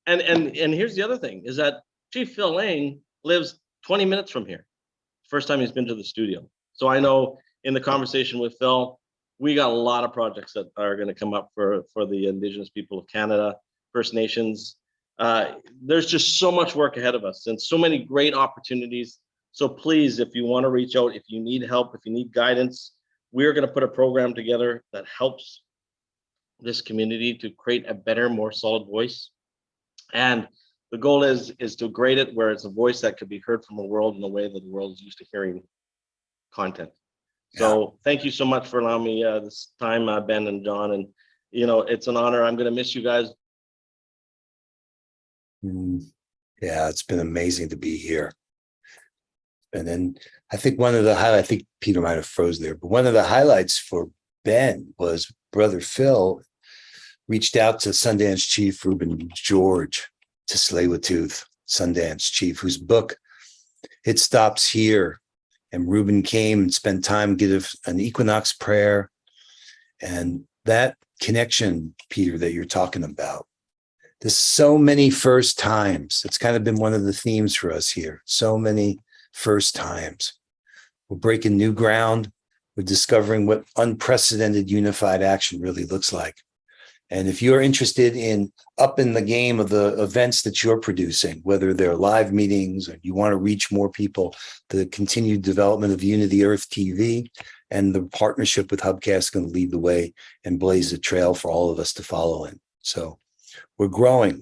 And here's the other thing is that Chief Phil Lane lives 20 minutes from here. First time he's been to the studio. So I know in the conversation with Phil, we got a lot of projects that are going to come up for the Indigenous people of Canada, First Nations. There's just so much work ahead of us and so many great opportunities. So please, if you want to reach out, if you need help, if you need guidance, we're going to put a program together that helps this community to create a better, more solid voice. And the goal is to grade it where it's a voice that could be heard from the world in the way that the world is used to hearing content. So thank you so much for allowing me this time, Ben and John. And, you know, it's an honor. I'm going to miss you guys. Yeah, it's been amazing to be here. And then I think one of the highlights, I think Peter might have froze there, but one of the highlights for Ben was Brother Phil reached out to Sundance Chief Reuben George to Tsleil-Waututh, Sundance Chief, whose book, It Stops Here. And Reuben came and spent time, give an equinox prayer. And that connection, Peter, that you're talking about, there's so many first times. It's kind of been one of the themes for us here. So many first times. We're breaking new ground. We're discovering what unprecedented unified action really looks like. And if you're interested in upping the game of the events that you're producing, whether they're live meetings or you want to reach more people, the continued development of Unity Earth TV and the partnership with Hubcast is going to lead the way and blaze a trail for all of us to follow in. So we're growing.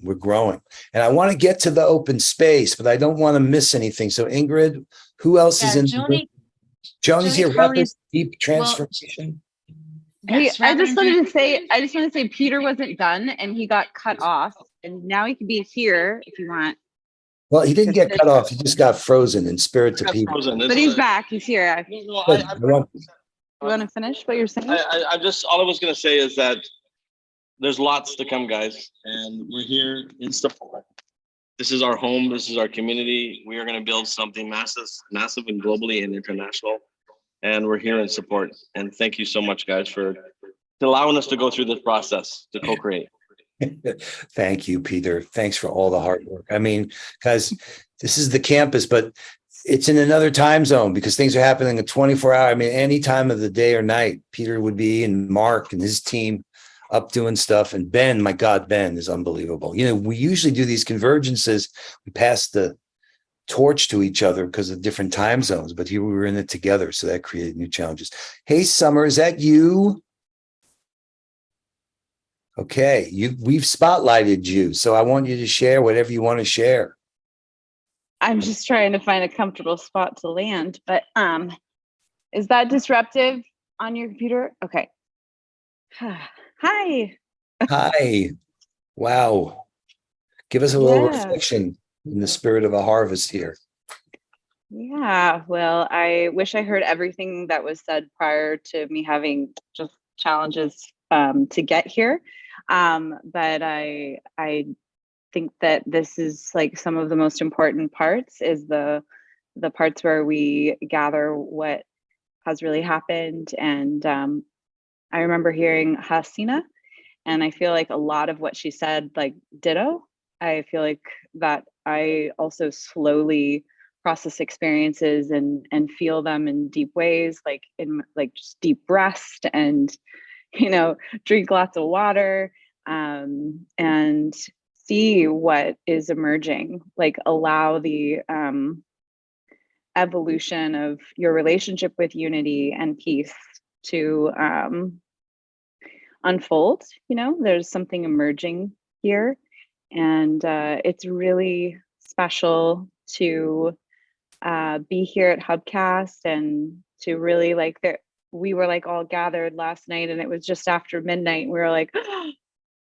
And I want to get to the open space, but I don't want to miss anything. So Ingrid, who else is in? Joni's here. Joni's Deep transformation. Hey, I just wanted to say Peter wasn't done and he got cut off and now he can be here if you want. Well, he didn't get cut off. He just got frozen in spirit to Peter. But he's back. He's here. You want to finish what you're saying? I just, all I was going to say is that there's lots to come, guys, and we're here in support. This is our home. This is our community. We are going to build something massive and globally and international. And we're here in support. And thank you so much, guys, for allowing us to go through this process to co-create. Thank you, Peter. Thanks for all the hard work. I mean, guys, this is the campus, but it's in another time zone because things are happening in 24 hours. I mean, any time of the day or night, Peter would be, and Mark and his team up doing stuff. And Ben, my God, Ben is unbelievable. You know, we usually do these convergences. We pass the torch to each other because of different time zones, but here we were in it together. So that created new challenges. Hey, Summer, is that you? Okay, we've spotlighted you. So I want you to share whatever you want to share. I'm just trying to find a comfortable spot to land, but is that disruptive on your computer? Okay. Hi. Hi. Wow. Give us a little reflection in the spirit of a harvest here. Yeah, well, I wish I heard everything that was said prior to me having just challenges to get here. But I think that this is like some of the most important parts is the parts where we gather what has really happened. And I remember hearing Hasina, and I feel like a lot of what she said, like ditto. I feel like that I also slowly process experiences and feel them in deep ways, like in like just deep rest and, you know, drink lots of water and see what is emerging, like allow the evolution of your relationship with unity and peace to unfold. You know, there's something emerging here. And it's really special to be here at Hubcast and to really like that. We were like all gathered last night and it was just after midnight. We were like, oh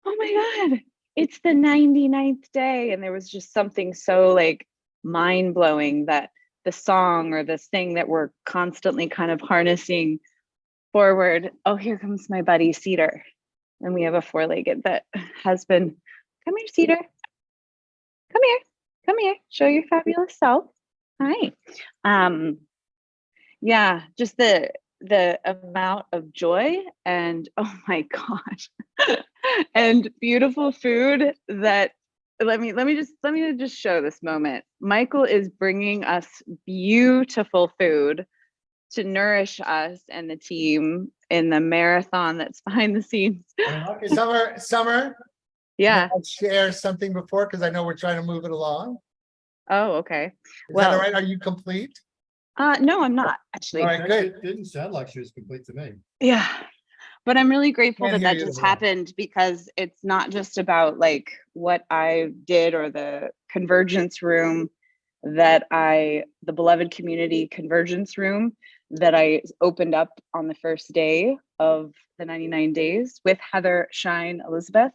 my God, it's the 99th day. And there was just something so like mind blowing that the song or this thing that we're constantly kind of harnessing forward. Oh, here comes my buddy Cedar. And we have a four-legged that has been. Come here, Cedar. Come here. Show your fabulous self. Hi. Yeah, just the amount of joy and oh my gosh, and beautiful food that let me just show this moment. Michael is bringing us beautiful food to nourish us and the team in the marathon that's behind the scenes. Okay, Summer. Yeah. I'll share something before, because I know we're trying to move it along. Oh, okay. Is that all right? Are you complete? No, I'm not actually. All right, good. It didn't sound like she was complete to me. Yeah. But I'm really grateful Can't that hear that you just as well. happened, because it's not just about like what I did or the Convergence Room the beloved community Convergence Room that I opened up on the first day of the 99 days with Heather, Shine, Elizabeth.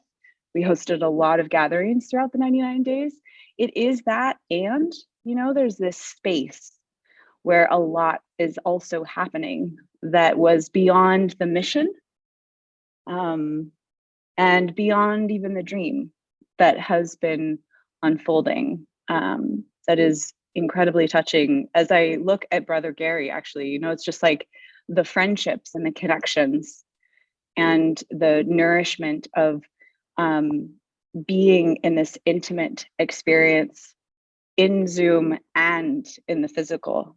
We hosted a lot of gatherings throughout the 99 days. It is that, and there's this space where a lot is also happening that was beyond the mission, and beyond even the dream that has been unfolding. That is incredibly touching. As I look at Brother Gary, actually, it's just like the friendships and the connections and the nourishment of being in this intimate experience in Zoom and in the physical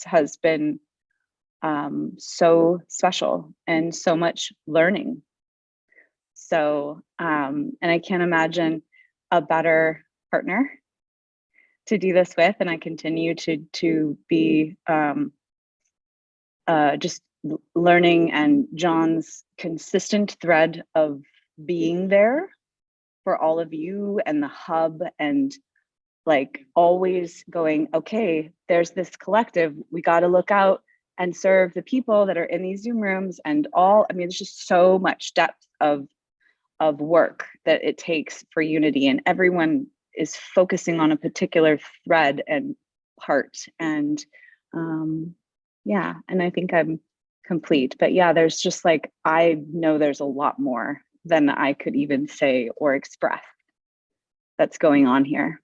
has been so special, and so much learning. So, and I can't imagine a better partner to do this with. And I continue to be just learning, and John's consistent thread of being there for all of you and the hub, and like always going, okay, there's this collective, we got to look out and serve the people that are in these Zoom rooms, and there's just so much depth of work that it takes for unity, and everyone is focusing on a particular thread and part. And and I think I'm complete. But yeah, there's just like, I know there's a lot more than I could even say or express that's going on here.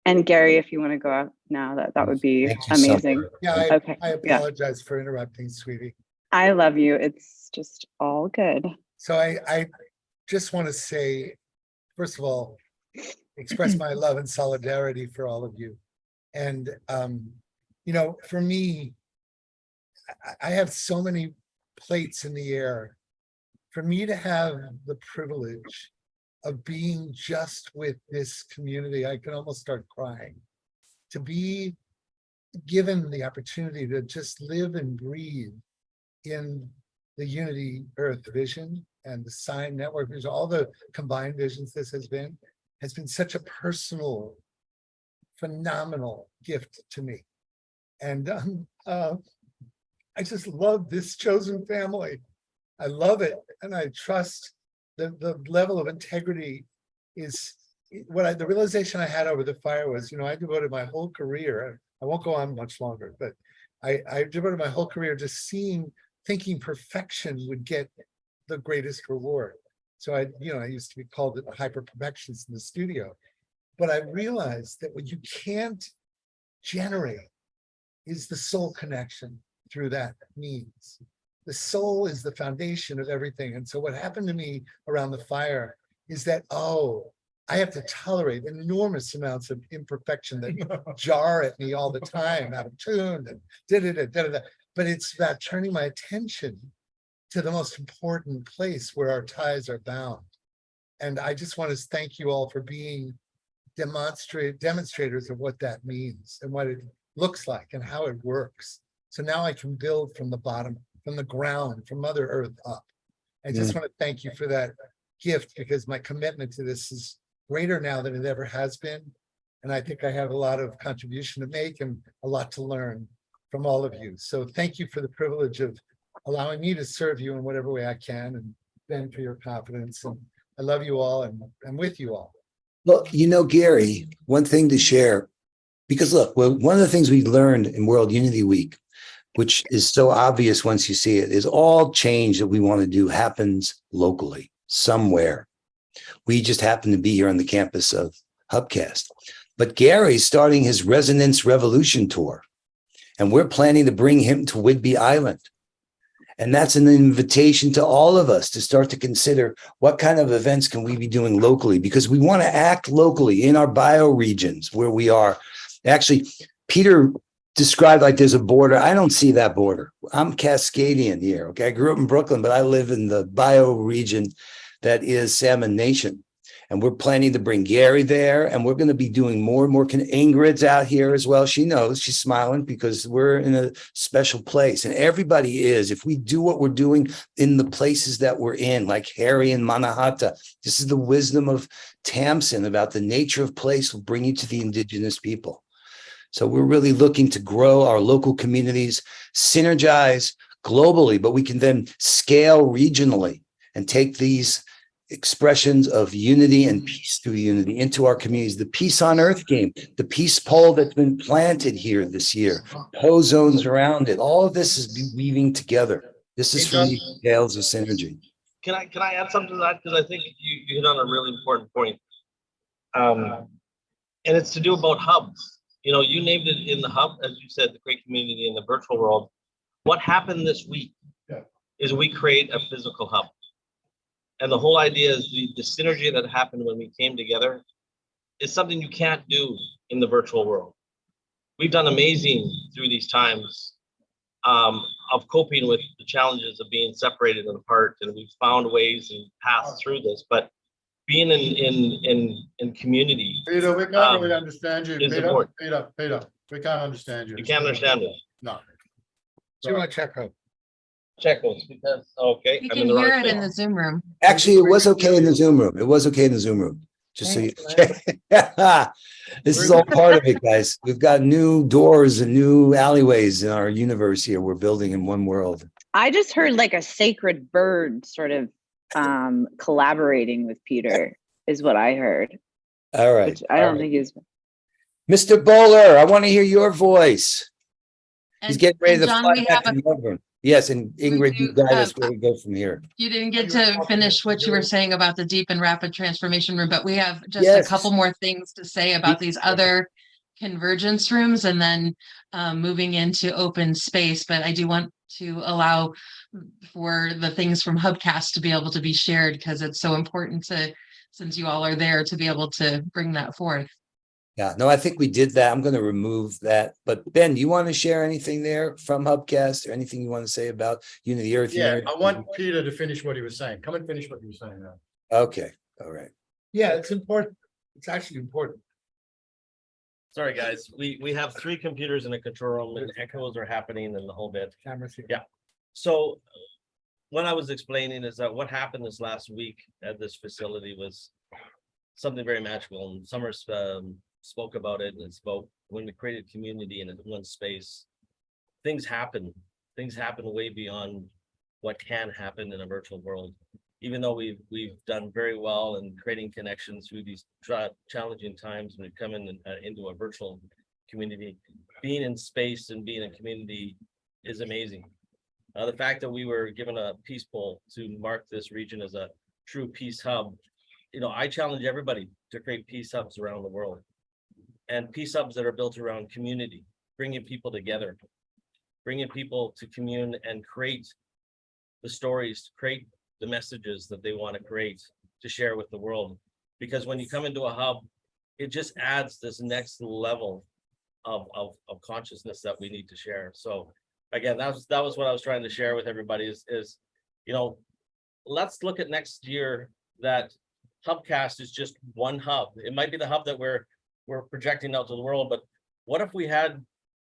And Gary, if you want to go out now, that would be amazing. Yeah, Okay. I apologize for interrupting, sweetie. I love you. It's just all good. So I just want to say, first of all, express my love and solidarity for all of you. And, for me, I have so many plates in the air. For me to have the privilege of being just with this community, I can almost start crying. To be given the opportunity to just live and breathe in the Unity Earth vision and the Sign Network vision, all the combined visions this has been such a personal, phenomenal gift to me. And I just love this chosen family. I love it, and I trust the level of integrity is the realization I had over the fire was, I devoted my whole career, I won't go on much longer, but I devoted my whole career just thinking perfection would get the greatest reward. So I used to be called a hyper perfectionist in the studio, but I realized that what you can't generate is the soul connection through that means. The soul is the foundation of everything. And so what happened to me around the fire is that, I have to tolerate enormous amounts of imperfection that jar at me all the time, out of tune, and da-da-da. But it's about turning my attention to the most important place where our ties are bound. And I just want to thank you all for being demonstrators of what that means and what it looks like and how it works. So now I can build from the bottom, from the ground, from Mother Earth up. I just want to thank you for that gift, because my commitment to this is greater now than it ever has been. And I think I have a lot of contribution to make and a lot to learn from all of you. So thank you for the privilege of allowing me to serve you in whatever way I can, and Ben for your confidence. And I love you all, and I'm with you all. Look, Gary, one thing to share, because look, one of the things we learned in World Unity Week, which is so obvious once you see it, is all change that we want to do happens locally, somewhere. We just happen to be here on the campus of Hubcast. But Gary's starting his Resonance Revolution tour, and we're planning to bring him to Whidbey Island. And that's an invitation to all of us to start to consider what kind of events can we be doing locally, because we want to act locally in our bioregions where we are. Actually, Peter described like there's a border. I don't see that border. I'm Cascadian here. Okay. I grew up in Brooklyn, but I live in the bioregion that is Salmon Nation. And we're planning to bring Gary there, and we're going to be doing more and more. Ingrid's out here as well. She knows, she's smiling because we're in a special place, and everybody is. If we do what we're doing in the places that we're in, like Harry and Manhattan, this is the wisdom of Tamsin about the nature of place will bring you to the indigenous people. So we're really looking to grow our local communities, synergize globally, but we can then scale regionally and take these expressions of unity and peace through unity into our communities. The Peace on Earth game, the peace pole that's been planted here this year, zones around it. All of this is weaving together. This is from the tales of synergy. Can I add something to that? Because I think you hit on a really important point. And it's to do about hubs. You know, you named it in the hub, as you said, the great community in the virtual world. What happened this week is we create a physical hub. And the whole idea is the synergy that happened when we came together is something you can't do in the virtual world. We've done amazing through these times of coping with the challenges of being separated and apart, and we've found ways and paths through this. But being in community, Peter, we can't really understand you. is important. Peter, we can't understand you. You can't understand it. No. Do a check out. Check those because okay. You I'm can in the hear wrong it in place. the Zoom room. Actually, it was okay in the Zoom room. It was okay in the Zoom room. Just so you this is all part of it, guys. We've got new doors and new alleyways in our universe here. We're building in one world. I just heard like a sacred bird sort of collaborating with Peter is what I heard. All right. Which I don't think is. Mr. Bowler, I want to hear your voice. He's And- getting ready and to John, fly we back have to Melbourne. Yes, and Ingrid, you guide us where we go from here. You didn't get to finish what you were saying about the deep and rapid transformation room, but we have just Yes. a couple more things to say about these other convergence rooms and then moving into open space. But I do want to allow for the things from Hubcast to be able to be shared because it's so important to, since you all are there, to be able to bring that forth. Yeah, no, I think we did that. I'm going to remove that. But Ben, do you want to share anything there from Hubcast or anything you want to say about Unity Earth? Yeah, Unity? I want Peter to finish what he was saying. Come and finish what you were saying now. Okay, all right. Yeah, it's important. It's actually important. Sorry, guys. We have 3 computers in a control room, and echoes are happening and the whole bit. Cameras here. Yeah. So what I was explaining is that what happened this last week at this facility was something very magical. And Summers spoke about it, and it's about when we created community in one space, things happen. Things happen way beyond what can happen in a virtual world. Even though we've done very well in creating connections through these challenging times when we come in into a virtual community, being in space and being in community is amazing. The fact that we were given a peace pole to mark this region as a true peace hub, you know, I challenge everybody to create peace hubs around the world, and peace hubs that are built around community, bringing people together, bringing people to commune and create the stories, create the messages that they want to create to share with the world. Because when you come into a hub, it just adds this next level of consciousness that we need to share. So again, that was what I was trying to share with everybody is you know, let's look at next year that Hubcast is just one hub. It might be the hub that we're projecting out to the world, but what if we had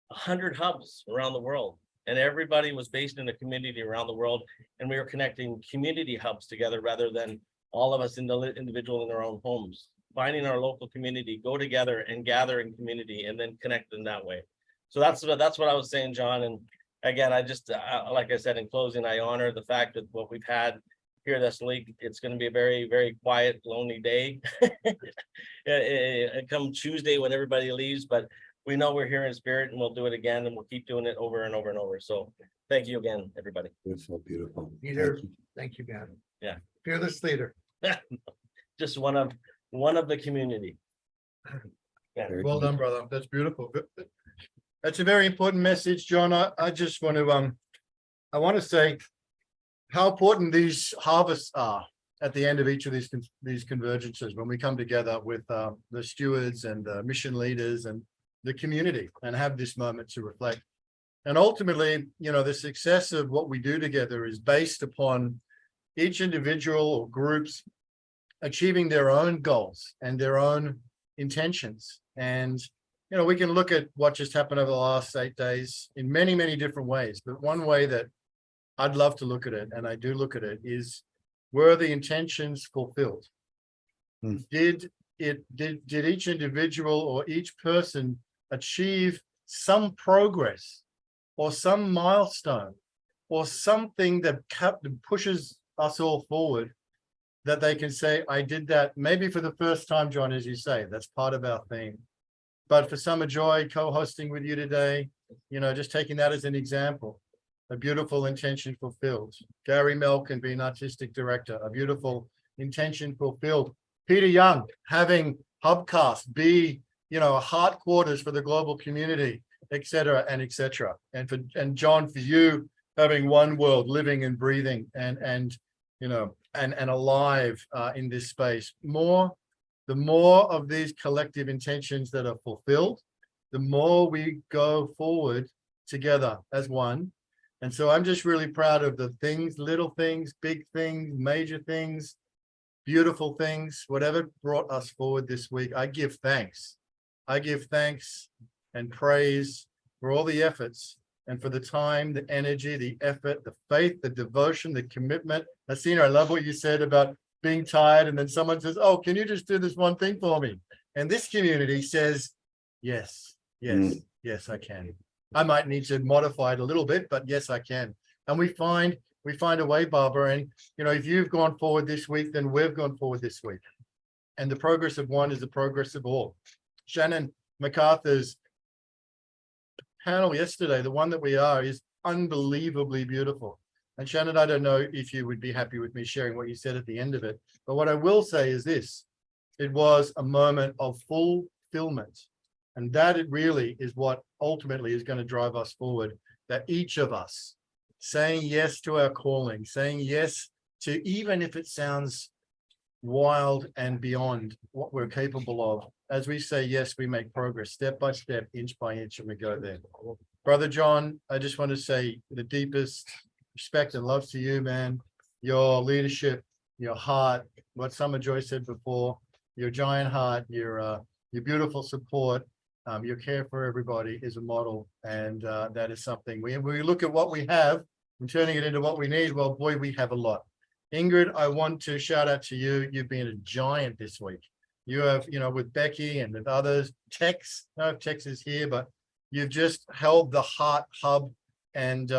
100 hubs around the world and everybody was based in a community around the world, and we were connecting community hubs together rather than all of us individual in our own homes, finding our local community, go together and gather in community and then connect in that way. So that's what I was saying, John. And again, I just, like I said, in closing, I honor the fact that what we've had here this week, it's going to be a very, very quiet, lonely day. Come Tuesday when everybody leaves, but we know we're here in spirit, and we'll do it again, and we'll keep doing it over and over and over. So thank you again, everybody. Beautiful, beautiful. Peter, thank you, Gavin. Yeah. Fearless leader. Just one of the community. Yeah. Well done, brother. That's beautiful. That's a very important message, John. I just want to I want to say how important these harvests are at the end of each of these convergences when we come together with the stewards and the mission leaders and the community and have this moment to reflect. And ultimately, the success of what we do together is based upon each individual or groups achieving their own goals and their own intentions. And, we can look at what just happened over the last 8 days in many, many different ways. But one way that I'd love to look at it, and I do look at it, is were the intentions fulfilled? Did each individual or each person achieve some progress or some milestone or something that pushes us all forward, that they can say, I did that maybe for the first time, John, as you say, that's part of our theme. But for Summer Joy co-hosting with you today, just taking that as an example, a beautiful intention fulfilled. Gary Melkin being artistic director, a beautiful intention fulfilled. Peter Young having Hubcast be, a heart quarters for the global community, et cetera, and et cetera. And John, for you having One World living and breathing and alive in this space. The more of these collective intentions that are fulfilled, the more we go forward together as one. And so I'm just really proud of the things, little things, big things, major things, beautiful things, whatever brought us forward this week. I give thanks. I give thanks and praise for all the efforts and for the time, the energy, the effort, the faith, the devotion, the commitment. Hasina, I love what you said about being tired. And then someone says, oh, can you just do this one thing for me? And this community says, yes, yes, I can. I might need to modify it a little bit, but yes, I can. And we find a way, Barbara. And, if you've gone forward this week, then we've gone forward this week. And the progress of one is the progress of all. Shannon MacArthur's panel yesterday, the one that we are, is unbelievably beautiful. And Shannon, I don't know if you would be happy with me sharing what you said at the end of it, but what I will say is this: it was a moment of fulfillment. And that it really is what ultimately is going to drive us forward, that each of us saying yes to our calling, saying yes to, even if it sounds wild and beyond what we're capable of, as we say yes, we make progress step by step, inch by inch, and we go there. Brother John, I just want to say the deepest respect and love to you, man. Your leadership, your heart, what Summer Joy said before, your giant heart, your beautiful support, your care for everybody is a model. And that is something we look at what we have and turning it into what we need. Well, boy, we have a lot. Ingrid, I want to shout out to you. You've been a giant this week. You have, with Becky and with others, Tex, I don't know if Tex is here, but you've just held the heart hub. And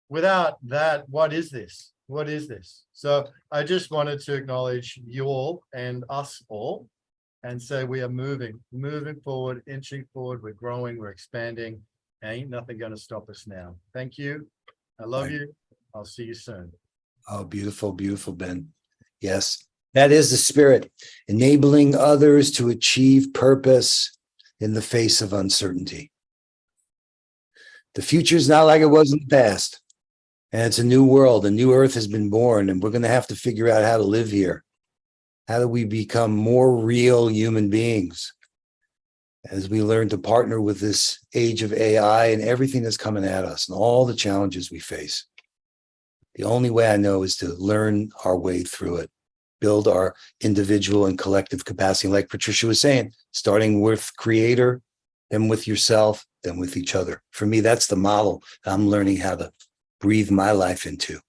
without that, what is this? What is this? So I just wanted to acknowledge you all and us all and say we are moving forward, inching forward. We're growing, we're expanding. Ain't nothing going to stop us now. Thank you. I love you. I'll see you soon. Oh, beautiful, beautiful, Ben. Yes, that is the spirit, enabling others to achieve purpose in the face of uncertainty. The future is not like it was in the past. And it's a new world, a new earth has been born, and we're going to have to figure out how to live here. How do we become more real human beings as we learn to partner with this age of AI and everything that's coming at us and all the challenges we face? The only way I know is to learn our way through it, build our individual and collective capacity. Like Patricia was saying, starting with creator, then with yourself, then with each other. For me, that's the model that I'm learning how to breathe my life into.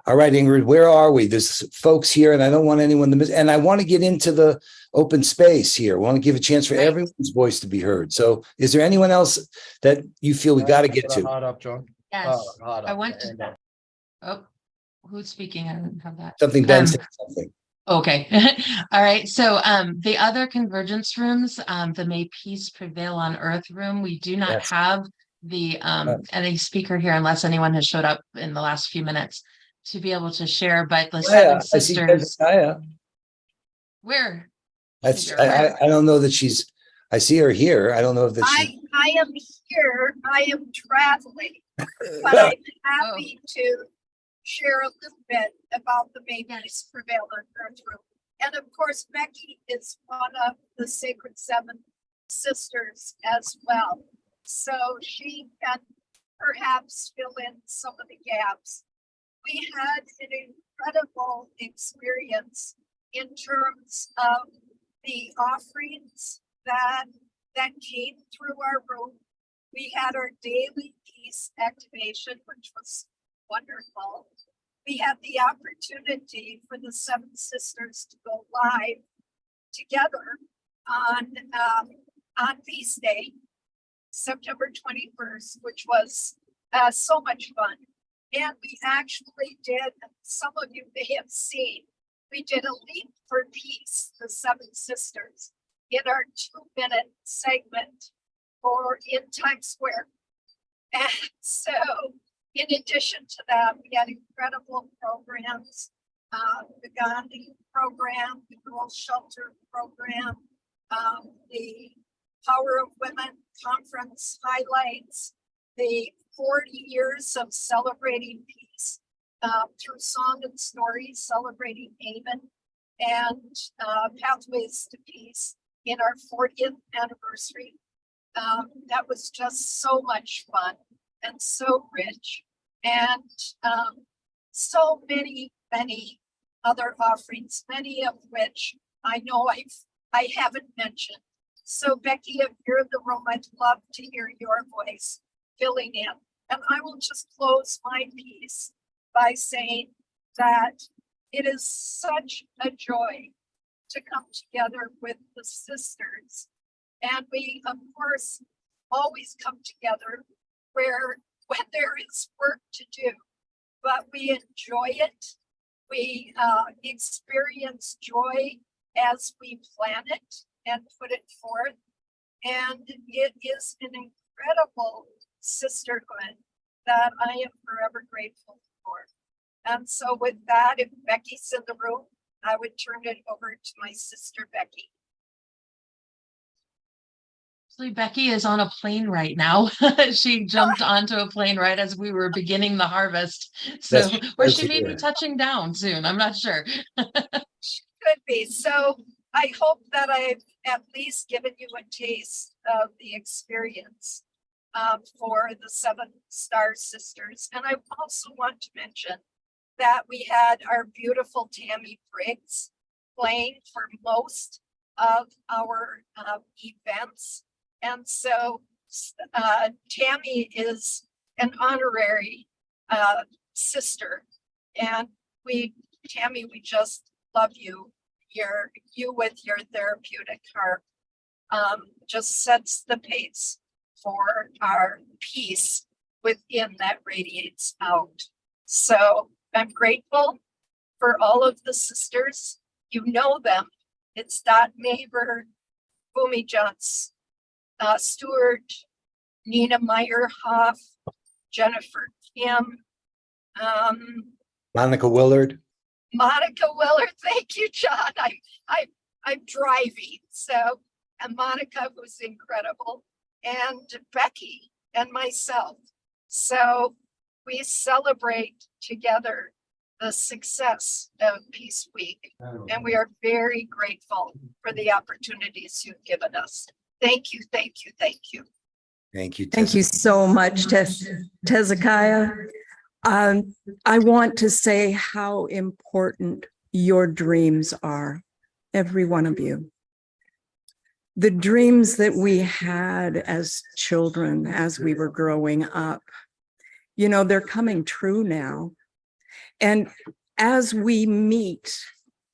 All right, Ingrid, where are we? There's folks here and I don't want anyone to miss, and I want to get into the open space here. I want to give a chance for everyone's voice to be heard. So is there anyone else that you feel we got to get to? Hard up, John. Yes, Hard up. I want to. Oh, who's speaking? I didn't have that. Something, Ben said something. Okay. All right. So the other convergence rooms, the May Peace Prevail on Earth room, we do not have the any speaker here unless anyone has showed up in the last few minutes to be able to share. But the Seven Sisters. Where? I don't know that she's, I see her here. I don't know if that I am here. I am traveling. But I'm happy to share a little bit about the babies prevail on Earth Room. And of course, Becky is one of the Sacred Seven Sisters as well. So she can perhaps fill in some of the gaps. We had an incredible experience in terms of the offerings that came through our room. We had our daily peace activation, which was wonderful. We had the opportunity for the Seven Sisters to go live together on Peace Day, September 21st, which was so much fun. And we actually did, some of you may have seen, we did a Leap for Peace, the Seven Sisters, in our 2-minute segment in Times Square. And so, in addition to that, we had incredible programs, the Gandhi program, the Girls Shelter program, the Power of Women conference highlights, the 40 years of celebrating peace through song and story, celebrating Haven, and Pathways to Peace in our 40th anniversary. That was just so much fun and so rich, and so many other offerings, many of which I know I haven't mentioned. So Becky, if you're in the room, I'd love to hear your voice filling in. And I will just close my piece by saying that it is such a joy to come together with the sisters. And we, of course, always come together when there is work to do, but we enjoy it. We experience joy as we plan it and put it forth. And it is an incredible sisterhood that I am forever grateful for. And so with that, if Becky's in the room, I would turn it over to my sister, Becky. Actually, Becky is on a plane right now. She jumped onto a plane right as we were beginning the harvest. So, or she may be touching down soon. I'm not sure. Could be. So I hope that I've at least given you a taste of the experience for the Seven Star Sisters. And I also want to mention that we had our beautiful Tammy Briggs playing for most of our events. And so Tammy is an honorary sister. And Tammy, we just love you. You with your therapeutic heart just sets the pace for our peace within that radiates out. So I'm grateful for all of the sisters. You know them. It's Dot Maber, Boomy Johnson, Stewart, Nina Meyerhoff, Jennifer Kim, Monica Willard. Monica Willard. Thank you, John. I'm driving. So, and Monica was incredible, and Becky and myself. So we celebrate together the success of Peace Week, and we are very grateful for the opportunities you've given us. Thank you, thank you, thank you. Thank you. Thank you so much, Hezekiah. I want to say how important your dreams are, every one of you. The dreams that we had as children, as we were growing up, you know, they're coming true now. And as we meet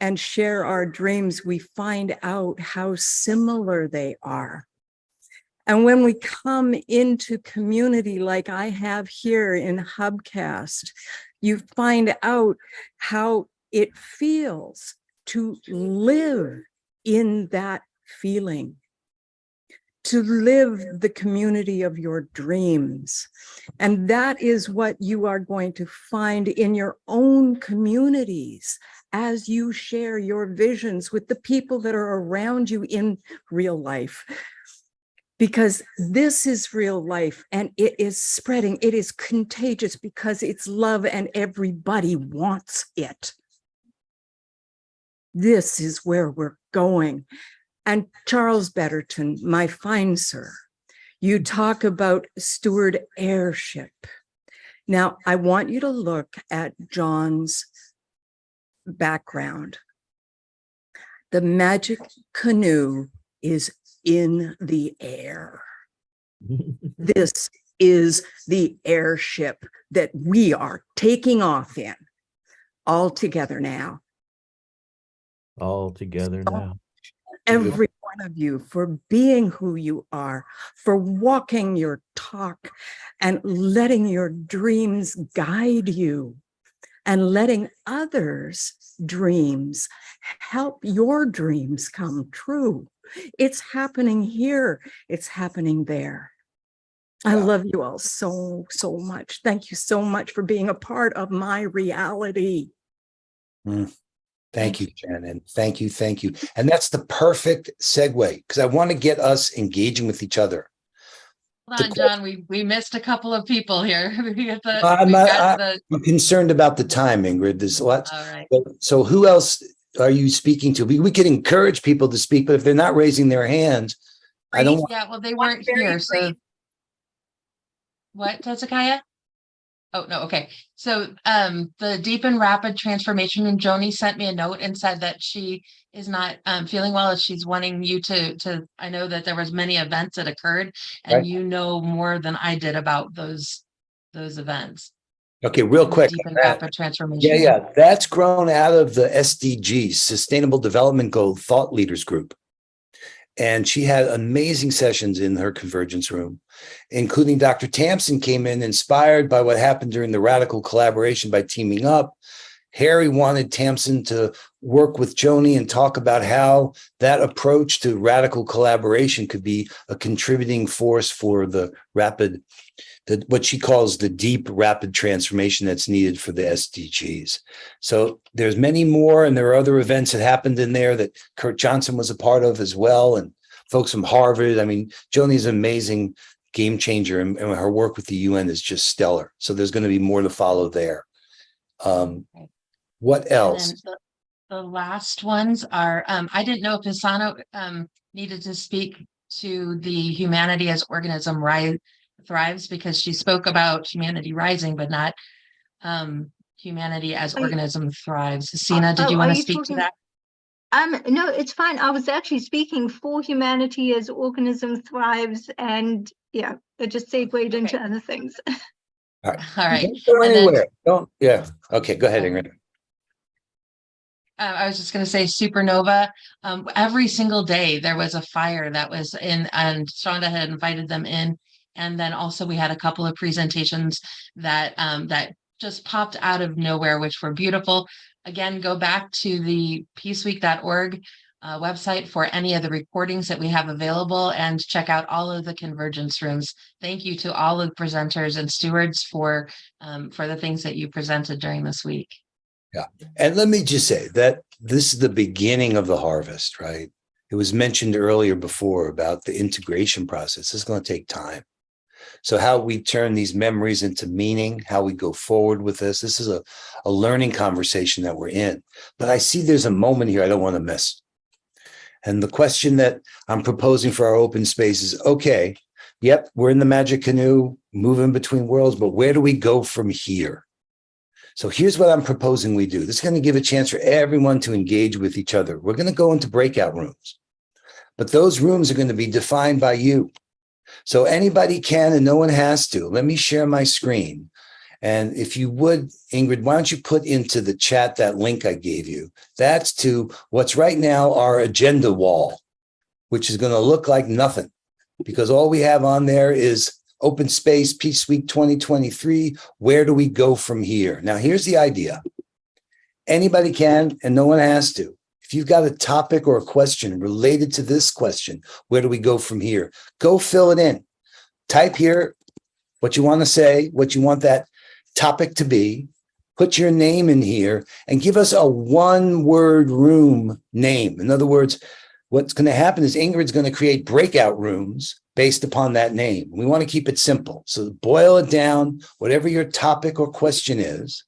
and share our dreams, we find out how similar they are. And when we come into community like I have here in Hubcast, you find out how it feels to live in that feeling, to live the community of your dreams. And that is what you are going to find in your own communities as you share your visions with the people that are around you in real life. because this is real life and it is spreading. It is contagious because it's love and everybody wants it. This is where we're going. And Charles Betterton, my fine sir, you talk about steward airship. Now, I want you to look at John's background. The magic canoe is in the air. This is the airship that we are taking off in all together now. All together now. Every one of you for being who you are, for walking your talk and letting your dreams guide you and letting others' dreams help your dreams come true. It's happening here. It's happening there. I love you all so, so much. Thank you so much for being a part of my reality. Thank you, Shannon. Thank you. Thank you. And that's the perfect segue because I want to get us engaging with each other. Hold on, John, we missed a couple of people here. I'm concerned about the time, Ingrid. There's lots. All right. So who else are you speaking to? We could encourage people to speak, but if they're not raising their hands, I don't want. Yeah, well, they weren't here. So what, Hezekiah? Oh, no. Okay. So the Deep and Rapid Transformation, and Joni sent me a note and said that she is not feeling well, and she's wanting you to, I know that there was many events that occurred and Right. you know more than I did about those events. Okay, real quick. Deep and Rapid Transformation. Yeah. That's grown out of the SDGs, Sustainable Development Goal Thought Leaders Group. And she had amazing sessions in her convergence room, including Dr. Tampson came in inspired by what happened during the radical collaboration by teaming up. Harry wanted Tampson to work with Joni and talk about how that approach to radical collaboration could be a contributing force for the rapid, what she calls the deep rapid transformation that's needed for the SDGs. So there's many more, and there are other events that happened in there that Kurt Johnson was a part of as well, and folks from Harvard. I mean, Joni's an amazing game changer, and her work with the UN is just stellar. So there's going to be more to follow there. What else? And the last ones are, I didn't know if Hisano needed to speak to the Humanity as Organism Thrives, because she spoke about humanity rising, but not Humanity as Organism Thrives. Sina, did you want to speak to that? No, it's fine. I was actually speaking for Humanity as Organism Thrives, and yeah, it just segued into other things. All right. All right. Don't go anywhere. Don't. Yeah. Okay. Go ahead, Ingrid. I was just going to say supernova. Every single day there was a fire that was in, and Shonda had invited them in. And then also we had a couple of presentations that that just popped out of nowhere, which were beautiful. Again, go back to the peaceweek.org website for any of the recordings that we have available, and check out all of the convergence rooms. Thank you to all of the presenters and stewards for the things that you presented during this week. Yeah. And let me just say that this is the beginning of the harvest, right? It was mentioned earlier before about the integration process. It's going to take time. So how we turn these memories into meaning, how we go forward with this. This is a learning conversation that we're in. But I see there's a moment here I don't want to miss. And the question that I'm proposing for our open space is, okay, yep, we're in the magic canoe, moving between worlds, but where do we go from here? So here's what I'm proposing we do. This is going to give a chance for everyone to engage with each other. We're going to go into breakout rooms, but those rooms are going to be defined by you. So anybody can, and no one has to. Let me share my screen. And if you would, Ingrid, why don't you put into the chat that link I gave you? That's to what's right now our agenda wall, which is going to look like nothing, because all we have on there is Open Space Peace Week 2023. Where do we go from here? Now, here's the idea. Anybody can, and no one has to. If you've got a topic or a question related to this question, where do we go from here? Go fill it in. Type here what you want to say, what you want that topic to be. Put your name in here and give us a one-word room name. In other words, what's going to happen is Ingrid's going to create breakout rooms based upon that name. We want to keep it simple. So boil it down, whatever your topic or question is,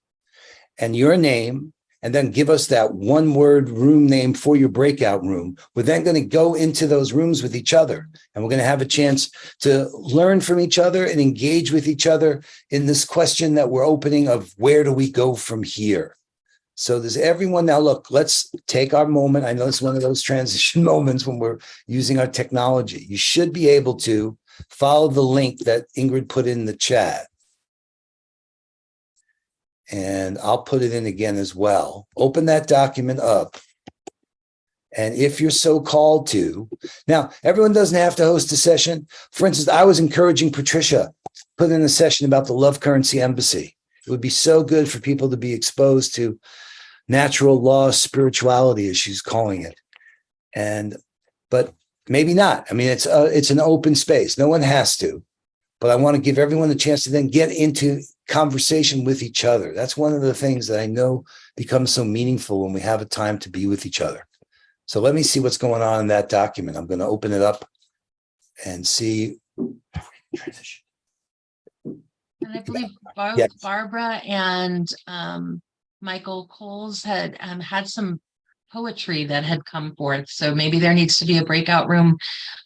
and your name, and then give us that one word room name for your breakout room. We're then going to go into those rooms with each other, and we're going to have a chance to learn from each other and engage with each other in this question that we're opening of where do we go from here? So there's everyone now, look, let's take our moment. I know it's one of those transition moments when we're using our technology. You should be able to follow the link that Ingrid put in the chat. And I'll put it in again as well. Open that document up. And if you're so called to, now everyone doesn't have to host a session. For instance, I was encouraging Patricia to put in a session about the Love Currency Embassy. It would be so good for people to be exposed to natural law spirituality, as she's calling it. But maybe not. I mean, it's an open space. No one has to. But I want to give everyone a chance to then get into conversation with each other. That's one of the things that I know becomes so meaningful when we have a time to be with each other. So let me see what's going on in that document. I'm going to open it up and see. Transition. And I believe Yes. Barbara and Michael Coles had had some poetry that had come forth. So maybe there needs to be a breakout room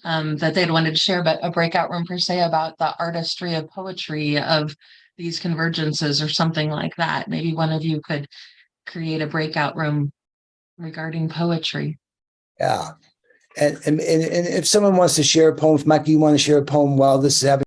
that they'd wanted to share, but a breakout room per se about the artistry of poetry of these convergences or something like that. Maybe one of you could create a breakout room regarding poetry. Yeah. And if someone wants to share a poem, if Mike, you want to share a poem while this is happening.